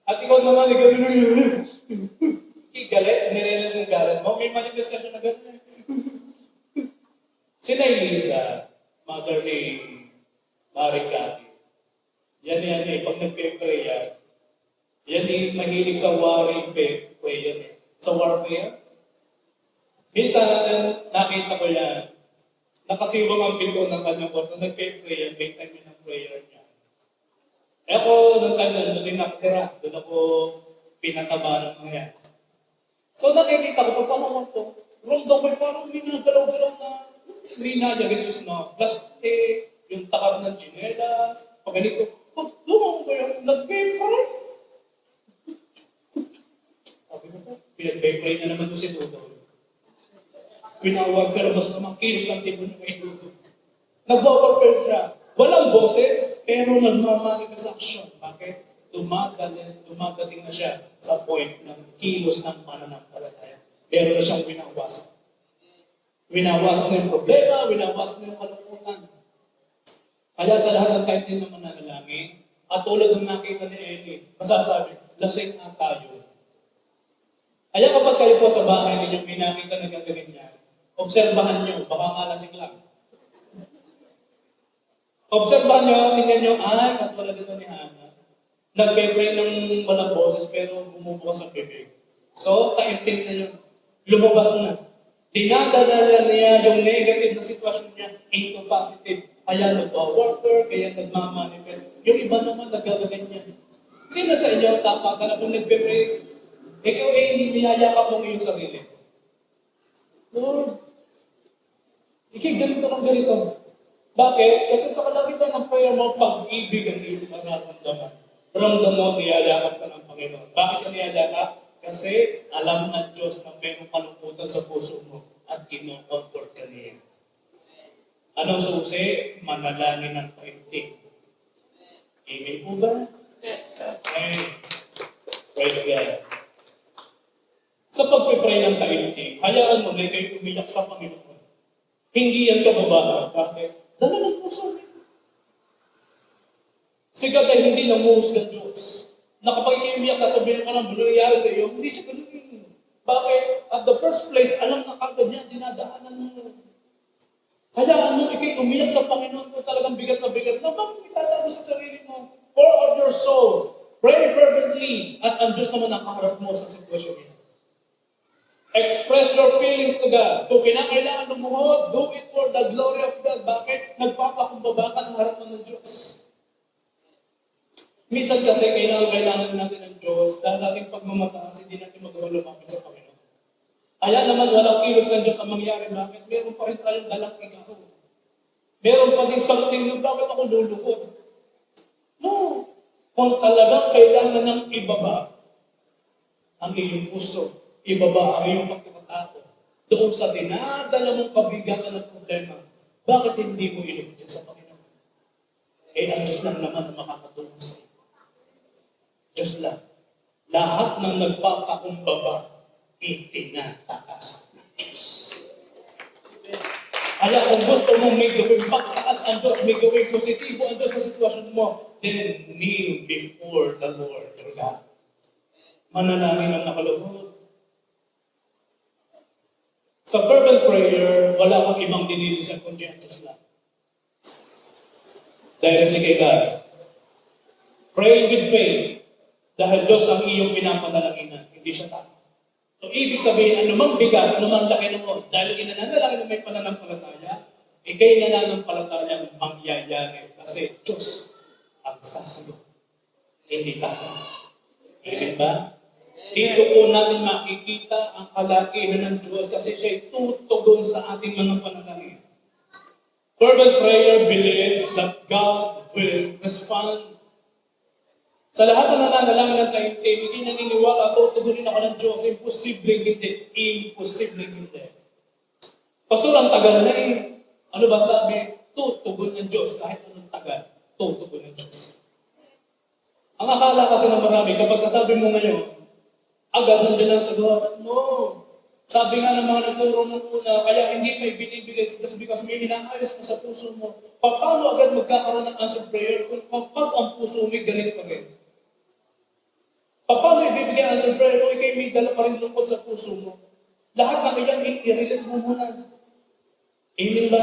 At ikaw naman, ikaw rin yun. Galit, nirealize yung galit mo. May manifestation na gano'n. Si Lisa, mother ni Maring Cathy. Yan, pag nag-pray yan, yan mahilig sa warring prayer. Sa war prayer. Minsan, nakita ko yan, nakasiwang ang pinto ng kanyang kwarto, nag-pray yan, may time yun ang prayer niya. Eh ako, nung time na, doon nakatira, doon ako pinataba ng mga yan. So nakikita ko, paano ko, ramdam ko parang minagalaw-galaw na rinaya, Jesus na plastic, yung takar ng chinelas, pagalit ko, pag dumang ko yan, nag-pray. Sabi ko po, pinag-pray na naman doon si Dodo. Pinawag pero basta makilos ng tipo niya kay Dodo. Nag-warfare siya. Walang boses, pero nagmamanifest action. Bakit? Dumadating na siya sa point ng kilos ng pananampalataya. Meron na siyang winawasan. Winawasan na yung problema, winawasan na yung kalungkutan. Kaya sa lahat ng time din naman nanalangin, at tulad ng nakita ni Eli, masasabi, lasing na tayo. Kaya kapag kayo po sa bahay ninyo, may nakita na gagawin niya, obserbahan nyo, baka nga lasing lang. Obserbahan nyo, tingnan nyo, katulad dito ni Hannah. Nag-pray ng walang boses pero bumubukas ang bibig. So, taimtim na yun. Lumabas na. Dinadala niya yung negative na sitwasyon niya into positive. Kaya nag-warfare, kaya nagmamanifest. Yung iba naman nagagagan niya. Sino sa inyo tapat na kung nag-pray, ikaw ay niyayakap mong iyong sarili? Lord, ganito lang ganito. Bakit? Kasi sa kalagitan ng prayer mo, pag-ibig ang iyong nararamdaman. Ramdam mo, niyayakap ka ng Panginoon. Bakit ka niyayakap? Kasi alam ng Diyos na mayroong kalungkutan sa puso mo at kino-comfort ka niya. Anong susi? Manalangin ng taimtim. Amen po ba? Okay. Praise God. Sa pagpipray ng taimtim, hayaan mo na kayo umiyak sa Panginoon. Hindi yan kababahan. Bakit? Dala ng puso niya. Si God ay hindi namuhusga ng Diyos. Na kapag ikaw umiyak, sasabihin ka ng nangyayari sa iyo, hindi siya ganun. Bakit? At the first place, alam na kagad niya, dinadaanan mo. Hayaan mo ikay umiyak sa Panginoon kung talagang bigat na bigat. Na bakit itatago sa sarili mo? Pour out your soul. Pray fervently. At ang Diyos naman ang kaharap mo sa sitwasyon niya. Express your feelings to God. Kung kinakailangan lumuhod, do it for the glory of God. Bakit? Nagpapakumbaba ka sa harapan ng Diyos. Minsan kasi kailangan natin ng Diyos dahil ating pagmamataas, hindi natin magawa lumapit sa Panginoon. Kaya naman walang kilos ng Diyos ang mangyari. Bakit? Meron pa rin tayong dalang ikaw. Meron pa din something na bakit ako luluhod? No. Kung talagang kailangan ng ibaba ang iyong puso, ibaba ang iyong pagkakatao doon sa dinadala mong kabigatan at problema, bakit hindi mo iluhod yan sa Panginoon? Ang Diyos lang naman ang makakatulong sa iyo. Diyos lang. Lahat ng nagpapakumbaba, itinataas ng Diyos. Kaya kung gusto mong may gawing pagtaas ang Diyos, may gawing positibo ang Diyos sa sitwasyon mo, then kneel before the Lord your God. Manalangin ang nakaluhod. Sa fervent prayer, wala kang ibang dinilisan kundi ang Diyos lang. Directly kay God. Pray with faith dahil Diyos ang iyong pinapanalaginan, hindi siya tao. So, ibig sabihin, anumang bigat, anumang laki ng mo, dahil inananalangin na may pananampalataya, ikay nananampalataya mangyayari kasi Diyos ang sasagot. Hindi tao. Amen ba? Dito po natin makikita ang kalakihan ng Diyos kasi siya'y tutugon sa ating mga panalangin. Fervent prayer believes that God will respond. Sa lahat ng nananalangin ng taimtim, hindi naniniwala, tutugunin ako ng Diyos. Imposibleng hindi. Imposibleng hindi. Pastor, ang tagal na eh. Ano ba sabi? Tutugon ng Diyos. Kahit anong tagal, tutugon ng Diyos. Ang akala kasi ng marami, kapag kasabi mo ngayon, agad nandiyan ang sagot. No. Sabi nga ng mga nagturo ng una, kaya hindi may binibigay just because may inaayos ka sa puso mo. Paano agad magkakaroon ng answer prayer kung kapag ang puso mo galit pa rin? Paano ibibigay ang answer prayer kung ikay may dala pa rin lungkot sa puso mo? Lahat na kayang i-release mo muna. Amen ba?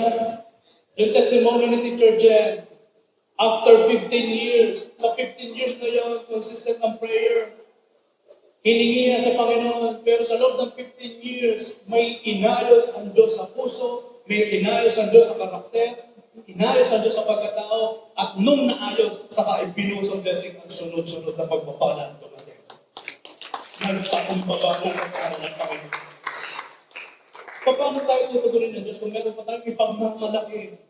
Yung testimony ni Teacher Jen, after 15 years, sa 15 years na yun, consistent ang prayer, hiningi niya sa Panginoon, pero sa loob ng 15 years, may inayos ang Diyos sa puso, may inayos ang Diyos sa karakter, inayos ang Diyos sa pagkatao, at nung naayos, saka ibinusong blessing ang sunod-sunod na pagpapala ng dumating. Nagpakumbaba mo sa pangalan ng Panginoon. Paano tayo tutugunin ng Diyos kung meron pa tayong ipagmamalaki?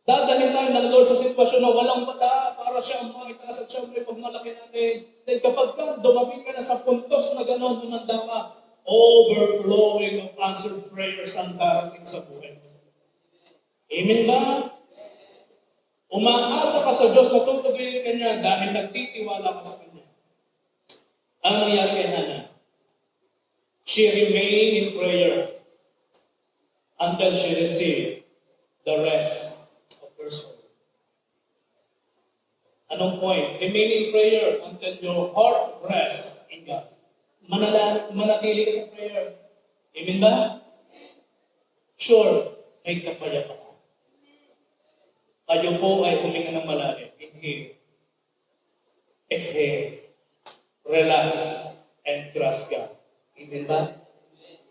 Dadalhin tayo ng Lord sa sitwasyon na walang bata para siya ang makitaas at siya ang may pagmalaki natin. Then kapag ka dumamit ka na sa puntos na gano'n, humanda ka, overflowing of answered prayers ang darating sa buhay mo. Amen ba? Umaasa ka sa Diyos na tutugunin ka niya dahil nagtitiwala ka sa Kanya. Ano nangyari kay Hannah? She remained in prayer until she received the rest of her soul. Anong point? Remain in prayer until your heart rests in God. Manatili ka sa prayer. Amen ba? Sure, may kapayapaan. Kayo po ay huminga ng malalim. Inhale. Exhale. Relax and trust God. Amen ba?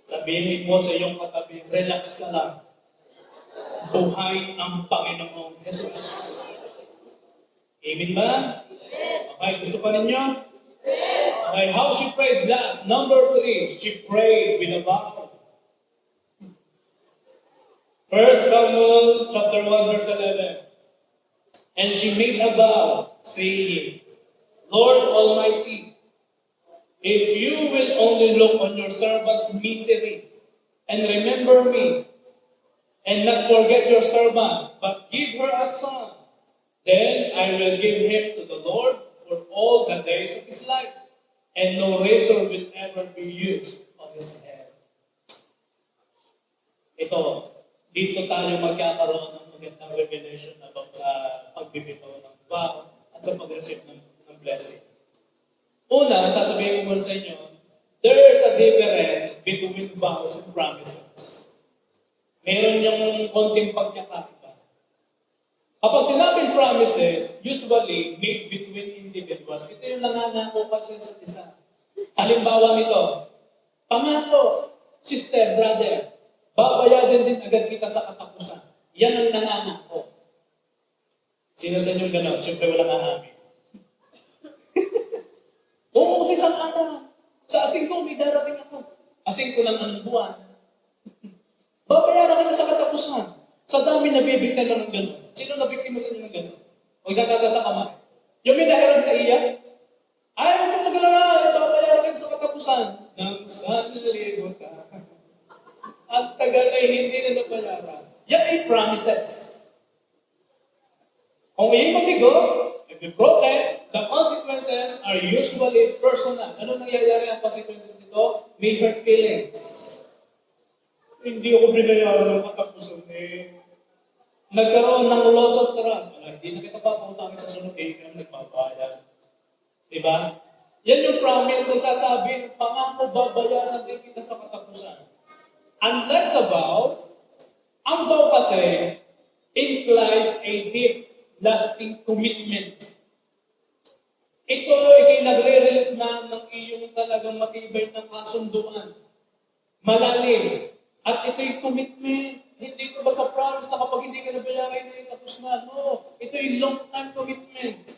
Sabihin mo sa iyong katabi, relax ka lang. Buhay ang Panginoong Jesus. Amen ba? Okay, gusto pa ninyo? Okay, how she prayed last? Number 3, she prayed with a vow. 1 Samuel chapter 1 verse 11. And she made a vow, saying, Lord Almighty, if you will only look on your servant's misery and remember me, and not forget your servant, but give her a son, then I will give him to the Lord for all the days of his life, and no razor will ever be used on his head. Ito, dito tayo magkakaroon ng magandang revelation about sa pagbibitaw ng vow at sa pag-receive ng blessing. Una, sasabihin ko muna sa inyo, there is a difference between vows and promises. Meron yung konting pagkakaiba. Kapag sinabing promises, usually made between individuals. Ito yung nangangako kasi sa isa. Halimbawa nito, pangako, sister, brother, babayadin din agad kita sa katapusan. Yan ang nangangako. Sino sa inyo gano'n? Siyempre walang aamin. Oo, sa isang araw. Sa asing ko, may darating ako. Asing ko ng anong buwan. Babayaran ka na sa katapusan. Sa dami na bibigtan na ng gano'n. Sino nabiktima sa inyo ng gano'n? O itataga sa kamay. Yung may nahiram sa iya, ay, huwag kang magalala, babayaran ka sa katapusan. Nang sanlibutan. Ang tagal ay hindi na nabayaran. Yan ay promises. Kung iyong mabigo, if you broken, the consequences are usually personal. Ano nangyayari ang consequences nito? May hurt feelings. Hindi ako binayaran ng katapusan eh. Nagkaroon ng loss of trust. Hindi na kita papautangin sa sunod eh, kaya nagbabayad. Diba? Yan yung promise na sasabi ng pangako, babayaran din kita sa katapusan. Unlike sa vow, ang vow kasi implies a deep, lasting commitment. Ito ay nagre-release na ng iyong talagang matibay ng kasunduan. Malalim. At ito'y commitment. Hindi ko basta promise na kapag hindi ka nabayaran, hindi tapos na. No. Ito'y long-time commitment.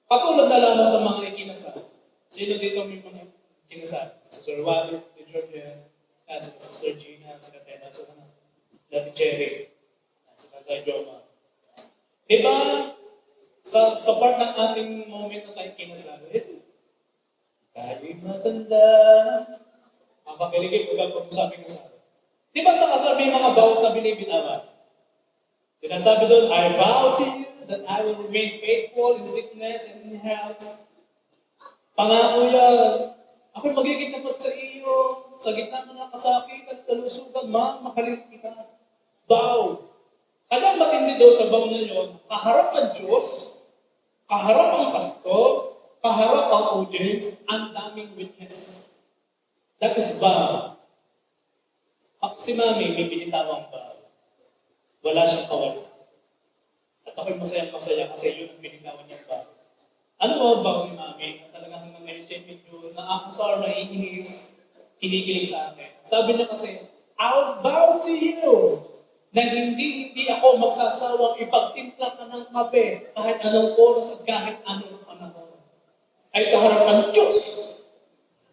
Katulad na lamang sa mga ikinasal. Sino dito may mga ikinasal? Si Sir Walid, si Georgia, si Sister Gina, si Katena, si Lati Cherry, si Tatay Joma. Diba, sa part ng ating moment na tayo kinasal, tayo matanda. Ang pakiligay ko kapag usapin kasal. Diba sa kasal may mga vows na binibitawan? Sinasabi doon, I vow to you that I will remain faithful in sickness and in health. Pangako yan. Ako'y magiging tapat sa iyo. Sa gitna ng mga kasakitan at kalusugan, mahalin kita. Vow. Kaya matindi daw sa vow na yun, kaharap ang Diyos, kaharap ang pastor, kaharap ang audience, ang daming witness. That is vow. Si Mami, may binitawang vow. Wala siyang kawala. At ako'y masayang-masaya kasi yun ang binitawan niyang vow. Ano ba ang vow ni Mami? Talagang hanggang ngayon siya medyo naakasar, naiinis, kinikilig sa akin. Sabi niya kasi, I'll vow to you na hindi ako magsasawang ipagtimpla ka ng kape kahit anong oras at kahit anong panahon. Ay kaharap ang Diyos,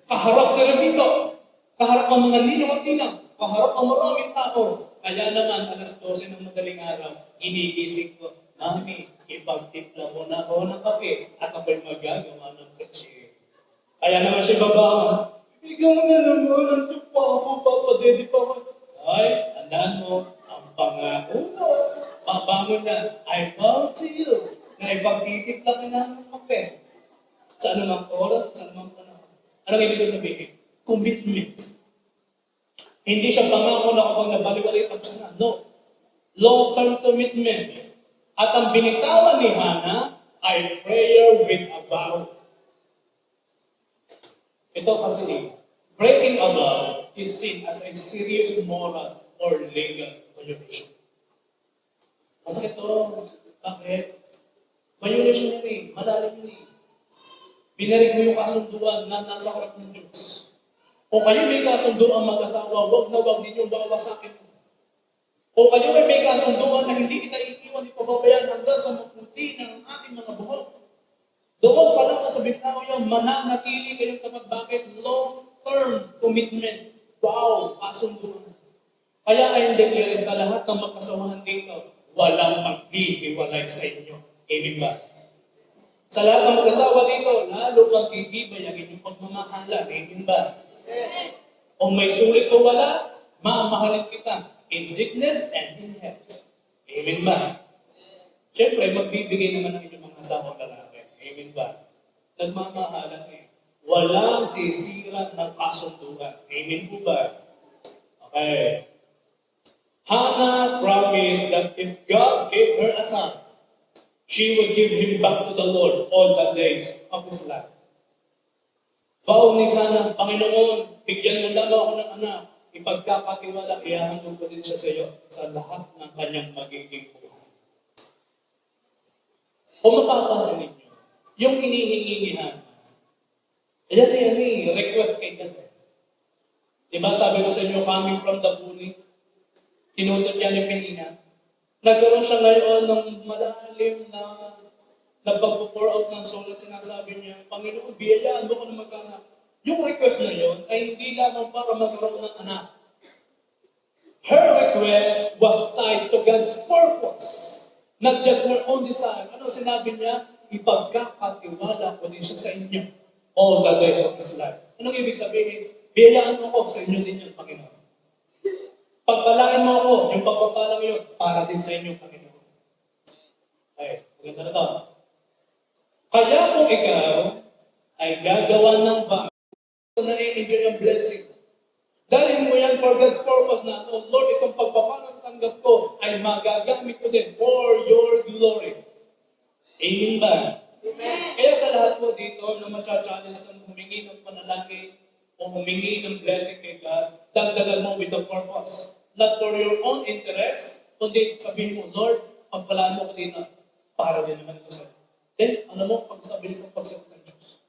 kaharap sa dito, kaharap ang mga ninong at ninang, kaharap ang maraming tao. Kaya naman, alas 12 ng madaling araw, inigising ko, Mami, ipagtimpla mo na ako ng kape at ako'y magagawa ng kutsi. Kaya naman siya baba, ikaw na naman, nandun pa ako, papadedi pa ako. Ay, tandaan mo, ang pangako mo, pabangon na, I vow to you, na ipagtitimpla ka na ng kape. Sa anumang oras, sa anumang panahon. Anong ibig sabihin? Commitment. Hindi siya pangako na kapag nabaliwalay tapos na. No. Long-term commitment. At ang binitawan ni Hannah ay prayer with a vow. Ito kasi, breaking a vow is seen as a serious moral or legal violation. Masakit ito. Bakit? Violation yan eh. Malalim yan eh. Binarig mo yung kasunduan na nasa harap ng Diyos. O kayo may kasunduan mag-asawa, wag na wag ninyong bawasakin. O kayo may kasunduan na hindi kita iiwan, ipababayan hanggang sa maputi ng ating mga buhok. Doon pa lang sa bitaw yung mananatili kayong tapat. Bakit? Long-term commitment. Wow, kasunduan. Kaya ayun declare sa lahat ng magkasawahan dito, walang maghihiwalay sa inyo. Amen ba? Sa lahat ng mag-asawa dito, lalo pang titibay ang inyong pagmamahalan. Amen ba? O may sulit o wala, mamahalin kita in sickness and in health. Amen ba? Siyempre, magbibigay naman ng inyong mga asawang lalaki. Amen ba? Nagmamahalan eh. Walang sisira ng kasunduan. Amen po ba? Okay. Hannah promised that if God gave her a son, she would give him back to the Lord all the days of his life. Vow ni Hannah, Panginoon, bigyan mo lamang ako ng anak, ipagkakatiwala, ihahandog ko din siya sa iyo sa lahat ng kanyang magiging buhay. Kung mapapansin ninyo, yung hinihingi ni Hannah, yan request kay God. Diba sabi ko sa inyo, coming from the bully, tinutot yan ni Penina, nagkaroon siya ngayon ng malalim na pag-pour out ng soul at sinasabi niya, Panginoon, biyayaan mo ko na magkaanak. Yung request na yun ay hindi lamang para magkaroon ng anak. Her request was tied to God's purpose, not just her own desire. Ano sinabi niya? Ipagkakatiwala ko din siya sa inyo all the days of his life. Anong ibig sabihin? Biyayaan mo ko sa inyo din yung Panginoon. Pagpalain mo ako, yung pagpapalang yun, para din sa inyo, Panginoon. Ay, maganda na to. Kaya kung ikaw ay gagawa ng vow, na-enjoy ang blessing. Dahil mo yan for God's purpose na, Lord, itong pagpapalang tanggap ko ay magagamit ko din for your glory. Amen ba? Amen. Kaya sa lahat po dito na matcha-challenge ng humingi ng panalangin o humingi ng blessing kay God, dagdagan mo with the purpose. Not for your own interest, kundi sabihin mo, Lord, pagpalaan mo ko dito para din naman ito sa'yo. Then, ano mo, pagsabilis ng pagsagot ng Diyos.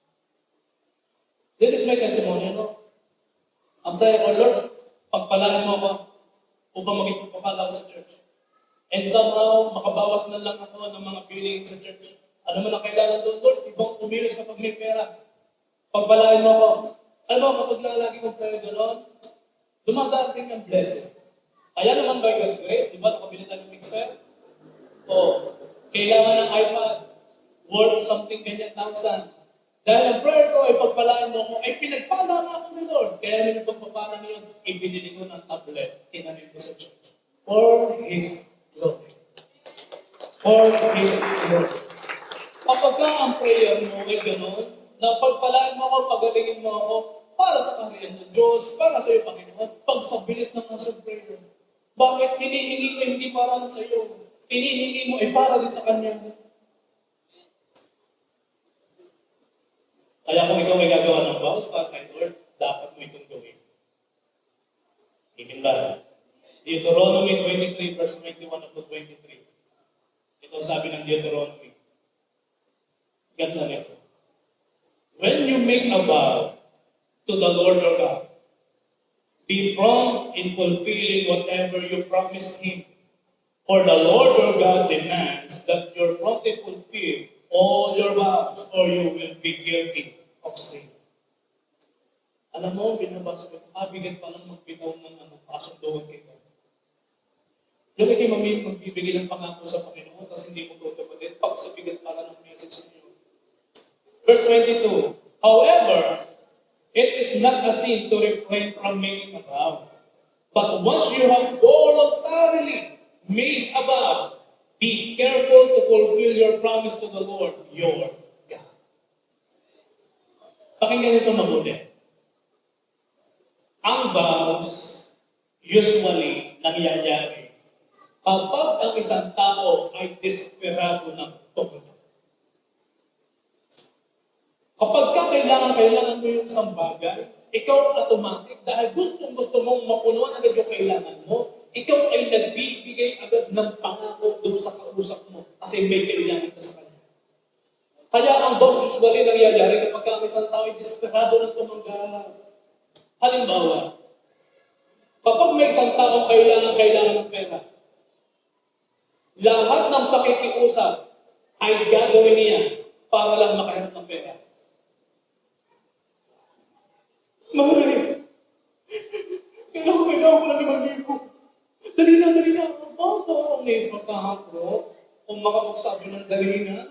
This is my testimony, no? Ang prayer ko, Lord, pagpalaan mo ako upang maging pagpapala ako sa church. And somehow, makabawas na lang ako ng mga billing sa church. Ano man ang kailangan doon, Lord, ibang umilos kapag may pera. Pagpalaan mo ako. Alam mo, kapag lalagi mong prayer gano'n, dumadating ang blessing. Kaya naman by God's grace, di ba, nakabili tayo ng mixer? O, kailangan ng iPad, worth something ganyan thousand. Dahil ang prayer ko ay pagpalaan mo ko, ay pinagpala na ako ni Lord. Kaya may pagpapala niyo, ibinili ko ng tablet, tinanim ko sa church. For His glory. For His glory. Kapag ka ang prayer mo ay gano'n, na pagpalaan mo ako, pagalingin mo ako, para sa kaharian ng Diyos, para sa iyo, Panginoon, pagsabilis ng answered prayer. Bakit hinihingi ko hindi para lang sa iyo? Hinihingi mo ay para din sa Kanya. Kaya kung ikaw ay gagawa ng vows para kay Lord, dapat mo itong gawin. Amen ba? Deuteronomy 23 verse 21 up to 23. Ito ang sabi ng Deuteronomy. Ganda nito. When you make a vow to the Lord your God, be prompt in fulfilling whatever you promise Him. For the Lord your God demands that you promptly fulfill all your vows or you will be guilty of sin. Alam mo, binabasa ko, bigat pa lang magbitaw ng kasunduan kay God. Yung ikay magbibigay ng pangako sa Panginoon kasi hindi mo tutupatin, pag sa bigat pa lang ng message niyo. Verse 22, however, it is not a sin to refrain from making a vow. But once you have voluntarily made a vow, be careful to fulfill your promise to the Lord, your God. Pakinggan ito mabuti. Ang vows usually nangyayari kapag ang isang tao ay desperado ng tugon. Kapag kailangan mo yung isang bagay, ikaw automatic, dahil gusto mong mapunuan agad yung kailangan mo, ikaw ay nagbibigay agad ng pangako doon sa kausap mo kasi may kailangan ka sa kanya. Kaya ang vows usually nangyayari kapag ang isang tao ay desperado ng tumanggap. Halimbawa, kapag may isang tao kailangan ng pera, lahat ng pakikiusap ay gagawin niya para lang makahanap ng pera. Mahal, kailangan ko lang 5,000. Dali na. Parang may pagkahapro kung makapagsabi ng dali na.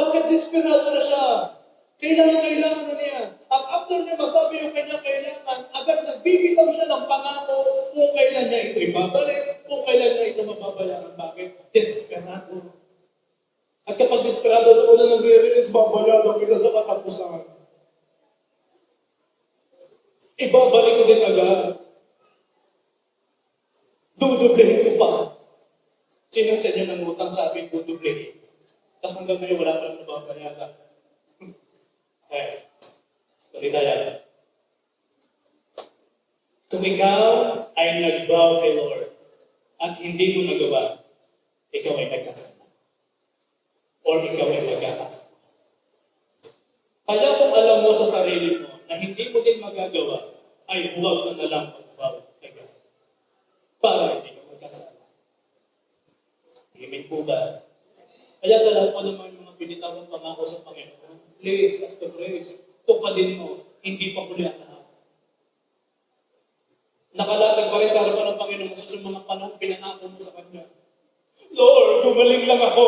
Bakit desperado na siya? Kailangan na niya. At after niya masabi yung kanya kailangan, agad nagbibitaw siya ng pangako kung kailan niya ito ibabalik, kung kailan niya ito mababayaran. Bakit? Desperado. At kapag desperado doon na nagre-release, babayaran kita sa katapusan. ibabalik ko din agad. Dudublehin ko pa. Sino sa inyo nangutang sa amin dudublehin? Tapos hanggang ngayon wala pa lang nababayaran. Okay. Tuloy tayo. Kung ikaw ay nag-vow kay Lord at hindi mo nagawa, ikaw ay nagkasala. Or ikaw ay magkakasala. Kaya kung alam mo sa sarili mo na hindi mo din magagawa, ay huwag ka na lang mag-vow kay God. Para hindi ka magkasala. Amen po ba? Kaya sa lahat po naman mga binitawang pangako sa Panginoon, please, as the grace, tupadin mo, hindi pa huli ang lahat. Nakalatag pa rin sa harapan ng Panginoon sa mga panahon pinangako mo sa Kanya. Lord, gumaling lang ako.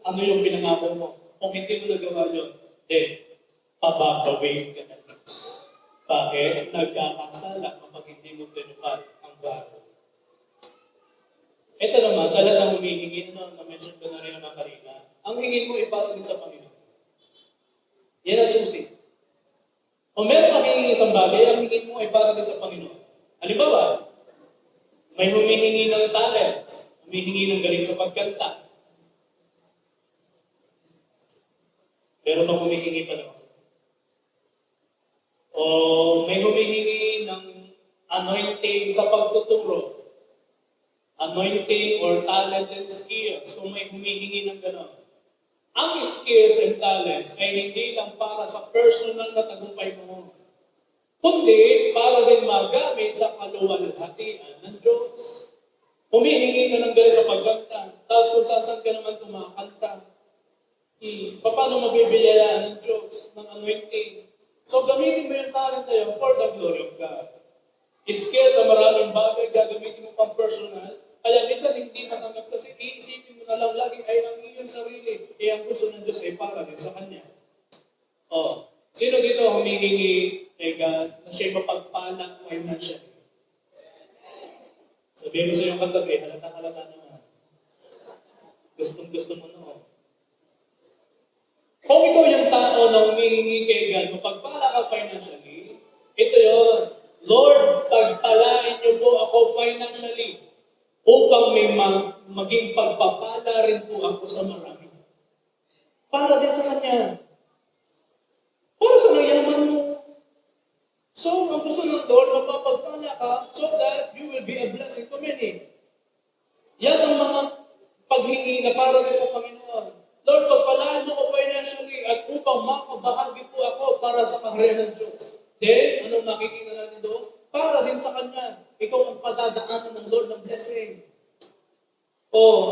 Ano yung pinangako mo? Kung hindi mo nagawa yun, pababawiin ka ng Diyos. Bakit? Nagkakasala kapag hindi mo tinupad ang bago. Ito naman, sa lahat ng humihingi, na-mention ko na rin naman kanina, ang hingin mo para din sa Panginoon. Yan ang susi. Kung meron kang hingin isang bagay, ang hingin mo ay para din sa Panginoon. Halimbawa, may humihingi ng talents, humihingi ng galing sa pagkanta. Pero bang humihingi pa naman? O may humihingi ng anointing sa pagtuturo. Anointing or talents and skills. Kung may humihingi ng gano'n. Ang skills and talents ay hindi lang para sa personal na tagumpay mo. Kundi para din magamit sa kaluwalhatian ng Diyos. Humihingi ka ng galing sa pagkanta. Tapos kung saan ka naman kumakanta. Paano mabibiyayaan ng Diyos ng anointing? So gamitin mo yung talent na yun for the glory of God. Skills sa maraming bagay, gagamitin mo pang personal. Kaya minsan hindi matanggap kasi iisipin mo na lang lagi ay ang iyong sarili. Ang gusto ng Diyos ay para din sa Kanya. Sino dito humihingi kay God na siya'y mapagpala financially? Sabihin mo sa iyong katabi, halata naman. Gusto mo noon. Kung ikaw yung tao na humihingi kay God, mapagpala ka financially, ito yun. Lord, pagpalain niyo po ako financially upang may maging pagpapala rin po ako sa marami. Para din sa Kanya. Para sa nayaman mo. So, ang gusto ng Lord, mapapagpala ka so that you will be a blessing to many. Yan ang mga paghingi na para din sa Panginoon. Lord, pagpalaan mo ko financially at upang makabahagi po ako para sa kaharian ng Diyos. Then, anong makikita natin doon? Para din sa Kanya. Ikaw ang padadaanan ng Lord ng blessing.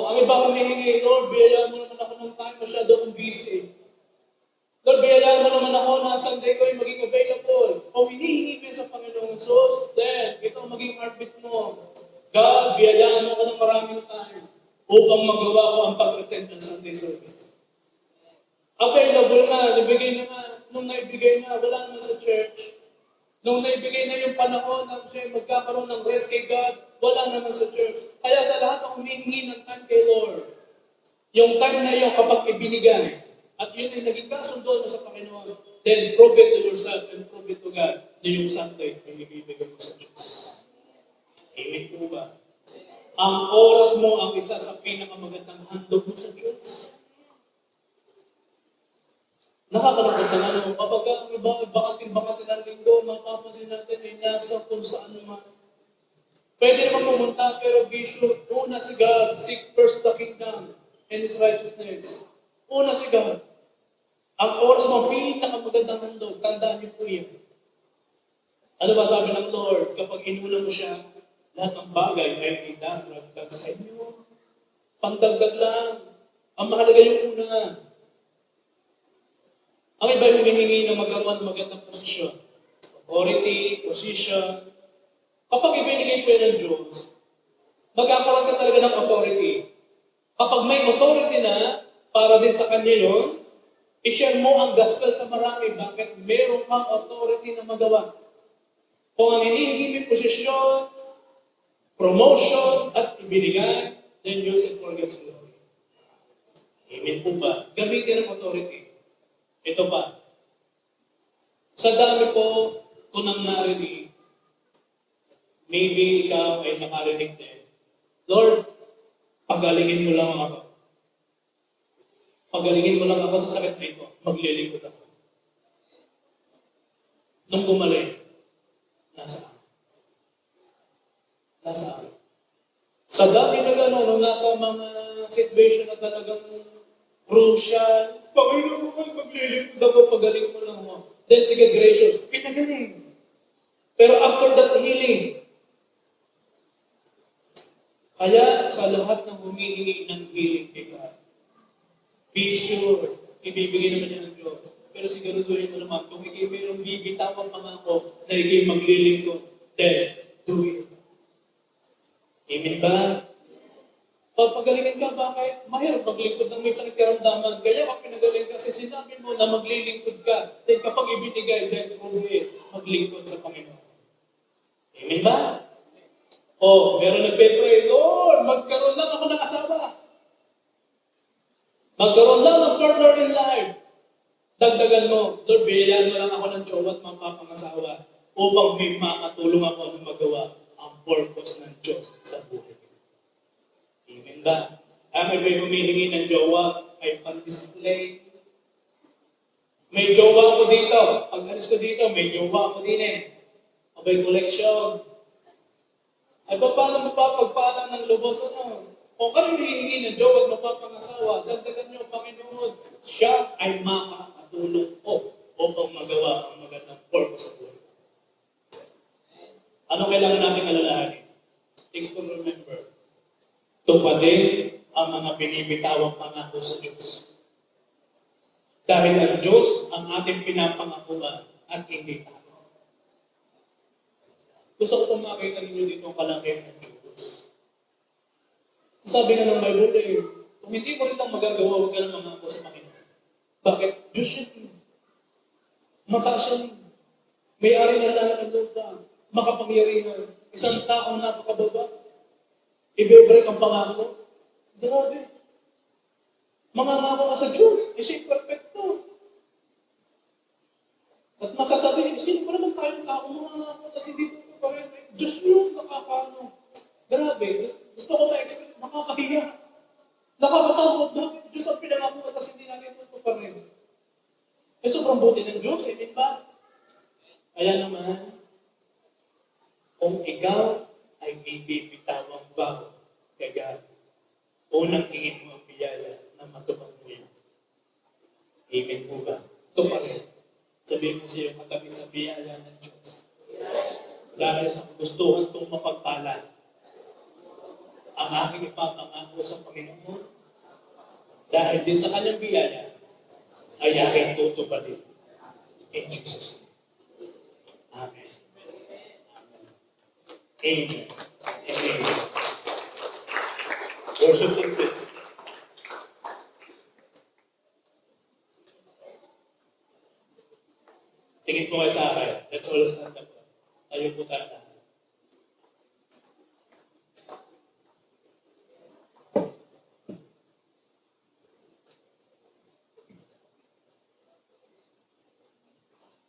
Ang iba humihingi, Lord, biyayaan mo naman ako ng time, masyado akong busy. Lord, biyayaan mo naman ako na Sunday ko ay maging available. Kung hinihingi mo sa Panginoong Jesus, then, ito ang maging heartbeat mo. God, biyayaan mo ako ng maraming time upang magawa ko ang pag-attend ng Sunday service. Available na, nabigay na nga. Nung naibigay na, wala naman sa church. Nung naibigay na yung panahon na siya magkakaroon ng rest kay God, wala naman sa church. Kaya sa lahat ng humihingi ng time kay Lord, yung time na yun kapag ibinigay, at yun ay naging kasundo mo sa Panginoon, then prove it to yourself and prove it to God na yung Sunday ay ibibigay mo sa Diyos. Amen po ba? Ang oras mo ang isa sa pinakamagandang handog mo sa Diyos. Nakakalungkot na kapag ang iba, bakatin ng linggo, mapapansin natin ay nasa kung saan naman. Pwede naman pumunta, pero be sure, una si God, seek first the kingdom and His righteousness. Una si God. Ang oras mo, pinakamagandang handog, tandaan niyo po yan. Ano ba sabi ng Lord? Kapag inuna mo siya, lahat ng bagay ay idaragdag sa inyo. Pangdagdag lang. Ang mahalaga yung una. Ang iba humihingi na magkaroon ng magandang posisyon. Authority, position. Kapag ibinigay po yan ng Diyos, magkakaroon ka talaga ng authority. Kapag may authority na, para din sa Kanya yun, i-share mo ang gospel sa marami. Bakit? Meron kang authority na magawa. Kung ang hinihingi mo posisyon, promotion, at ibinigay, then use it for God's glory. Amen po ba? Gamitin ang authority. Ito pa. Sa Sa dami po ko nang narinig, maybe ikaw ay nakarinig din, Lord, pagalingin mo lang ako. Pagalingin mo lang ako sa sakit na ito. Maglilingkod ako. Nung gumaling, nasaan? Nasaan? Sa dami na gano'n, nung nasa mga situation na talagang crucial, Panginoon, maglilingkod ako, pagaling mo lang ako. Then sige, gracious, pinagaling. Pero after that healing, kaya sa lahat ng humihingi ng healing kay God, be sure, ibibigay naman niya ng Diyos. Pero siguraduhin mo naman, kung ikay mayroong bibitawan pangako na ikay maglilingkod, then do it. Amen ba? Pagpagalingan ka, bakit? Mahirap maglingkod ng may sakit karamdaman. Kaya kung pinagaling kasi sinabi mo na maglilingkod ka, then kapag ibinigay, then maglingkod sa Panginoon. Amen ba? Meron nagpe-pray, Lord, magkaroon lang ako ng asawa. Magkaroon lang ng partner in life. Dagdagan mo, Lord, biyayaan mo lang ako ng jowa at mapapangasawa upang may makatulong ako na magawa ang purpose ng Diyos sa buhay ko. Amen ba? May humihingi ng jowa ay pan-display. May jowa ako dito. Pag alis ko dito, may jowa ako din eh. Abay koleksyon. Ay paano mapapagpala ng lubos ano? O kayo hihingi ng jowa at mapapangasawa, dagdagan niyo, Panginoon, siya ay makakatulong ko upang magawa ang magandang purpose sa buhay. Ano kailangan natin alalahanin? Things to remember. Tupadin ang mga binibitawang pangako sa Diyos. Dahil ang Diyos ang ating pinapangakuan at hindi tayo. Gusto ko itong makita ninyo dito ang kalakihan ng Diyos. Sabi nga ng Bible kung hindi mo rin ang magagawa, huwag ka ng mangako sa Panginoon. Bakit? Diyos siya. Mataas siya. May-ari na lahat ng lupa. Makapangyarihan. Isang taong napakababa. I-break ang pangako. Grabe. Mangangako ka sa Diyos. Siya'y perfecto. At masasabi, sino pa naman tayong tao mangangako kasi dito pa rin. Diyos yun, nakakaano. Grabe. Gusto ko ma-expect, nakakahiya. Nakakatakot. Bakit Diyos ang pinangako at kasi hindi natin ito pa rin? Sobrang buti ng Diyos. Amen ba? Kaya naman, kung ikaw ay bibitawang bago kay God, unang hingin mo ang biyaya na matupad mo yan. Amen po ba? Ito pa rin. Sabihin mo siya katabi sa biyaya ng Diyos. Dahil sa gustuhan kong mapagpala, ang aking ipapangako sa Panginoon, dahil din sa kanyang biyaya, ay aking tutupadin. In Jesus' name. Amen. Amen. Amen. Worship in this. Tingin po kayo sa akin. Let's all stand up. Tayo po tayo.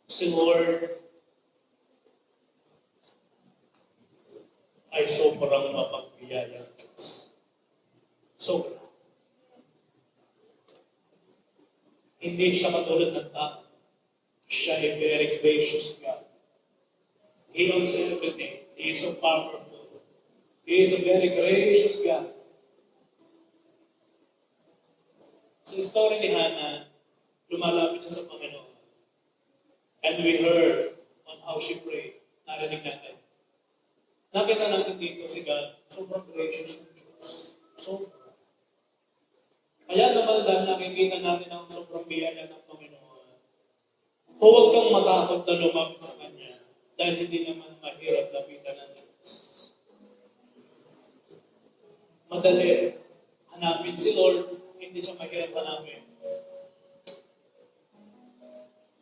Si Lord ay sobrang mapagbiyayang Diyos. Sobra. Hindi siya katulad ng tao. Siya ay very gracious God. He owns everything. He is so powerful. He is a very gracious God. Sa story ni Hannah, lumalapit siya sa Panginoon. And we heard on how she prayed. Narinig natin. Nakita natin dito si God, sobrang gracious ng Diyos. Sobrang. Kaya naman dahil nakikita natin ang sobrang biyaya ng Panginoon, huwag kang matakot na lumapit sa Kanya dahil hindi naman mahirap lapitan ng Diyos. Madali. Hanapin si Lord, hindi siya mahirap hanapin.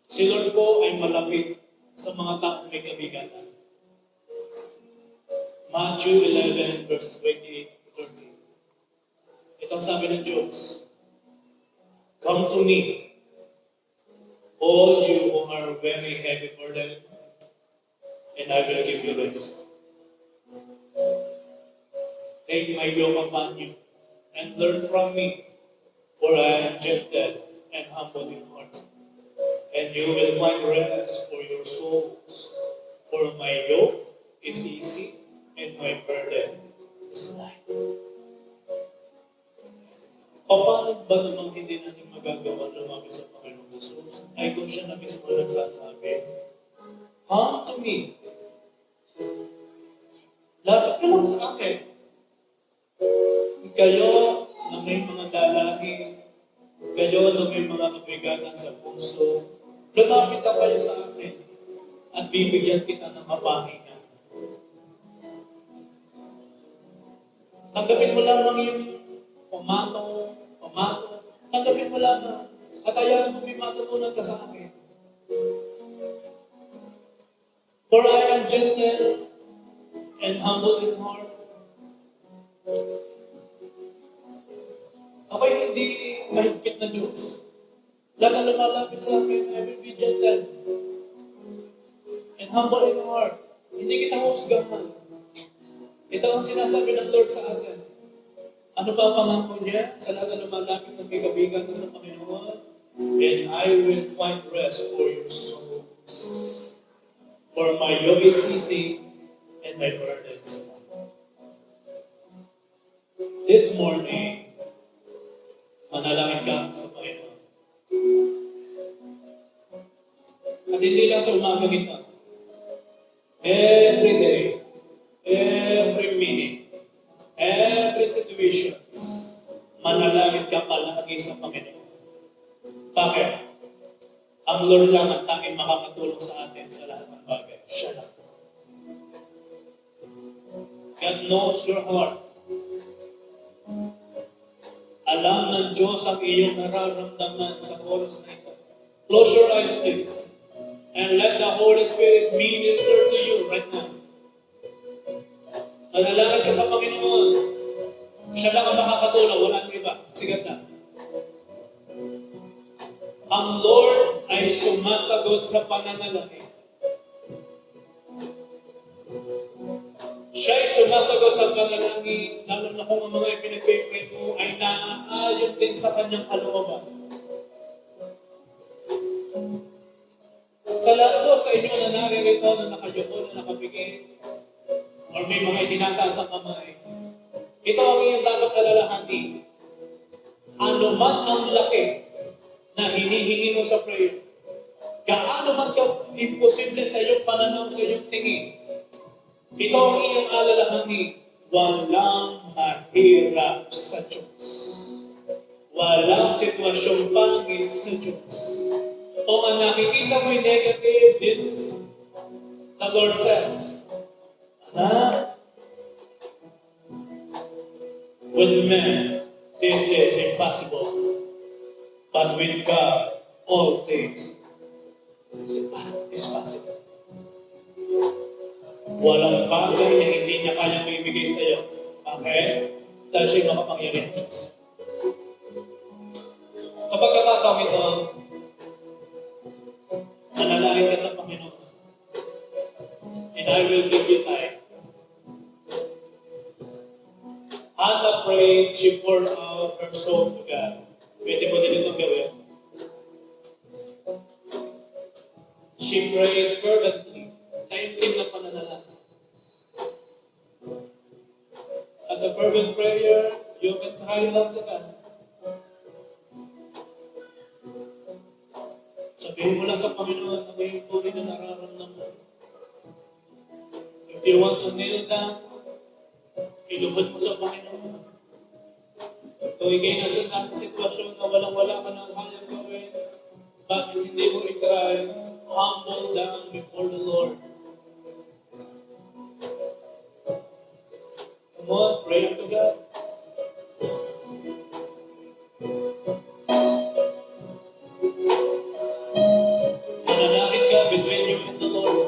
Si Lord po ay malapit sa mga taong may kabigatan. Matthew 11 verses 28 to 30. Ito ang sabi ng Diyos. Come to me, All you who are very heavy burden, and I will give you rest. Take my yoke upon you, and learn from me, for I am gentle and humble in heart, and you will find rest for your souls. For my yoke is easy, and my burden is light. Paano ba namang hindi natin magagawa lumapit sa Panginoon Jesus? Ay kung siya na mismo nagsasabi, come to me. Lapit ka lang sa akin. Kayo na may mga dalahin, kayo na may mga kabigatan sa puso, lumapit na kayo sa akin at bibigyan kita ng kapahinga. Tanggapin mo lamang yung pumato. Tanggapin mo lamang at ayaw mo may matutunan ka sa akin. For I am gentle and humble in heart. Ako'y hindi mahigpit na Diyos. Lahat na lumalapit sa akin, I will be gentle and humble in heart. Hindi kita husgahan. Ito ang sinasabi ng Lord sa atin. Ano ba pangako niya? Sa lahat na lumalapit ng bigabigan na sa Panginoon, and I will find rest for your souls. For my yoke is easy and my burden is light. This morning, manalangin ka sa Panginoon. At hindi lang sa umaga ito. Every day, every minute, every situations, manalangin ka palagi sa Panginoon. Bakit? Ang Lord lang ang tanging makakatulong sa atin sa lahat ng bagay. Siya lang. God knows your heart. Alam ng Diyos ang iyong nararamdaman sa oras na ito. Close your eyes, please. And let the Holy Spirit minister to you right now. Manalangin ka sa Panginoon. Siya lang ang makakatulong, wala nang iba. Sigat na. Ang Lord ay sumasagot sa pananalangin. Siya ay sumasagot sa pananalangin, lalo na kung ang mga ipinagpipray mo ay naaayon din sa kanyang kalooban. Sa lahat po sa inyo na naririto, na nakayuko, na nakapigil, or may mga itinataas ang kamay, ito ang iyong dapat alalahanin. Ano man ang laki na hinihingi mo sa prayer, gaano man ka imposible sa iyong pananaw, sa iyong tingin, ito ang iyong alalahanin. Walang mahirap sa Diyos. Walang sitwasyong pangit sa Diyos. O ang nakikita mo'y negative, this is the Lord says, with man, this is impossible. But with God, all things is possible. Walang bagay na hindi niya kayang maibigay sa iyo. Bakit? Dahil siya'y makapangyarihan Diyos. Sa pagkakataong ito, manalangin ka sa Panginoon. And I will give you time. Hannah prayed, she poured out her soul to God. Pwede mo din itong gawin. She prayed fervently. Naintim na pananalangin. At sa fervent prayer, you can cry out sa God. Sabihin mo lang sa Panginoon ang iyong tunay na nararamdaman. If you want to kneel down, iluhod mo sa Panginoon. Kung ikay nasa sitwasyon na walang-wala ka ng kanyang gawin, bakit hindi mo i-try humble down before the Lord? Come on, pray unto God. Manalangin ka between you and the Lord.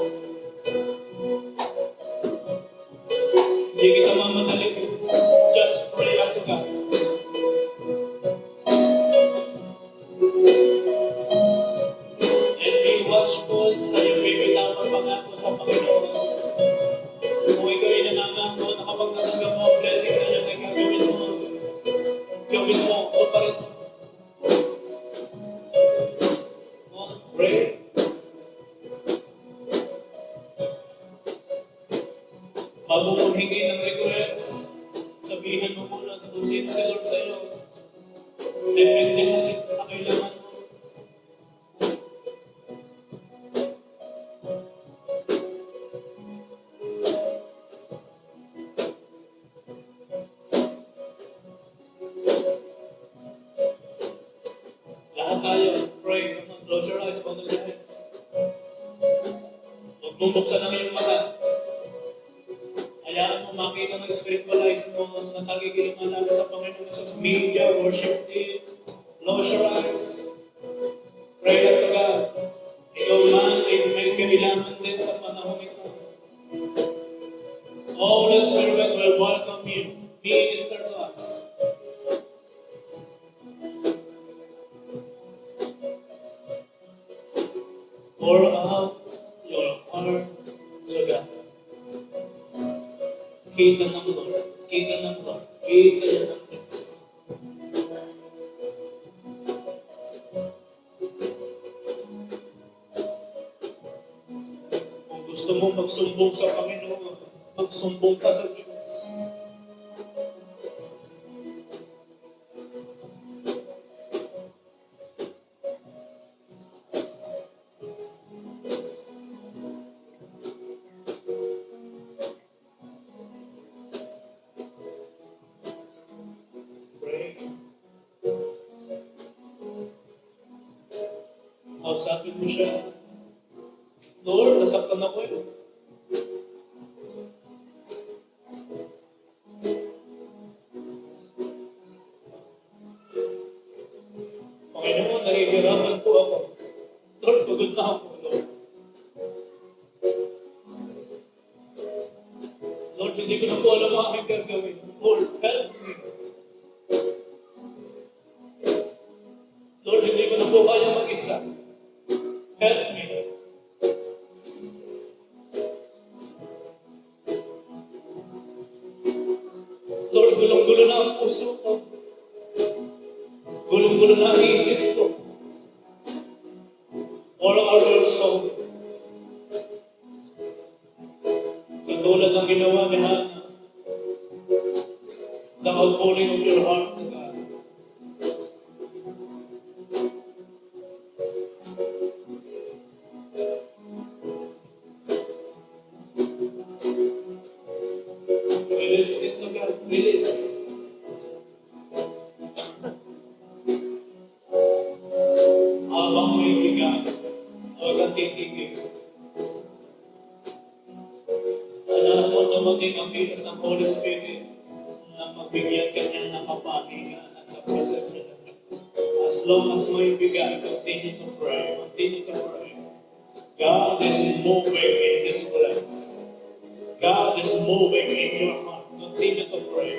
Hindi kita mamadaliin. Just pray unto God. sa Panginoon. Kung ikaw ay nananangko na kapag natanggap mo ang blessing na yan, ay gawin mo, ito pa rin. Pray. Bago mo hingi ng request, sabihin mo muna kung sino si Lord sa'yo. Depende sa kailangan mo. Lahat tayo, pray. Come on, close your eyes, bow your heads. Huwag mong buksan ang iyong mata. Hayaan mo makita ng spiritualize mo na nagigilingan natin sa Panginoon sa media, worship team. Close your eyes. Pray out to God. Ikaw man ay may kailangan din sa panahon ito. Holy Spirit will welcome you. Minister to us. Pour out your heart to God. Kita ng Lord. Kita ng Lord. Kita yan ng Diyos. Kung gusto mo magsumbong sa Panginoon, magsumbong ka sa Diyos. Kausapin mo siya, Lord, nasaktan ako eh. Panginoon, nahihirapan po ako. Lord, pagod na ako, Lord. Lord, hindi ko na po alam ang aking gagawin. Lord, help me. Lord, hindi ko na po kaya mag-isa. Help me. Lord, gulong-gulo na ang puso ko. Gulong-gulo na ang isip ko. All our soul. Katulad ng ginawa ni Hannah. The outpouring of your heart to God. Release it to God. Release. Habang may bigat, huwag kang titigil. Alam mo na maging ang kilos ng Holy Spirit na magbigyan ka niya ng kapahinga sa presensya ng Diyos. As long as may bigat, continue to pray. Continue to pray. God is moving in this place. God is moving in your heart. Continue to pray.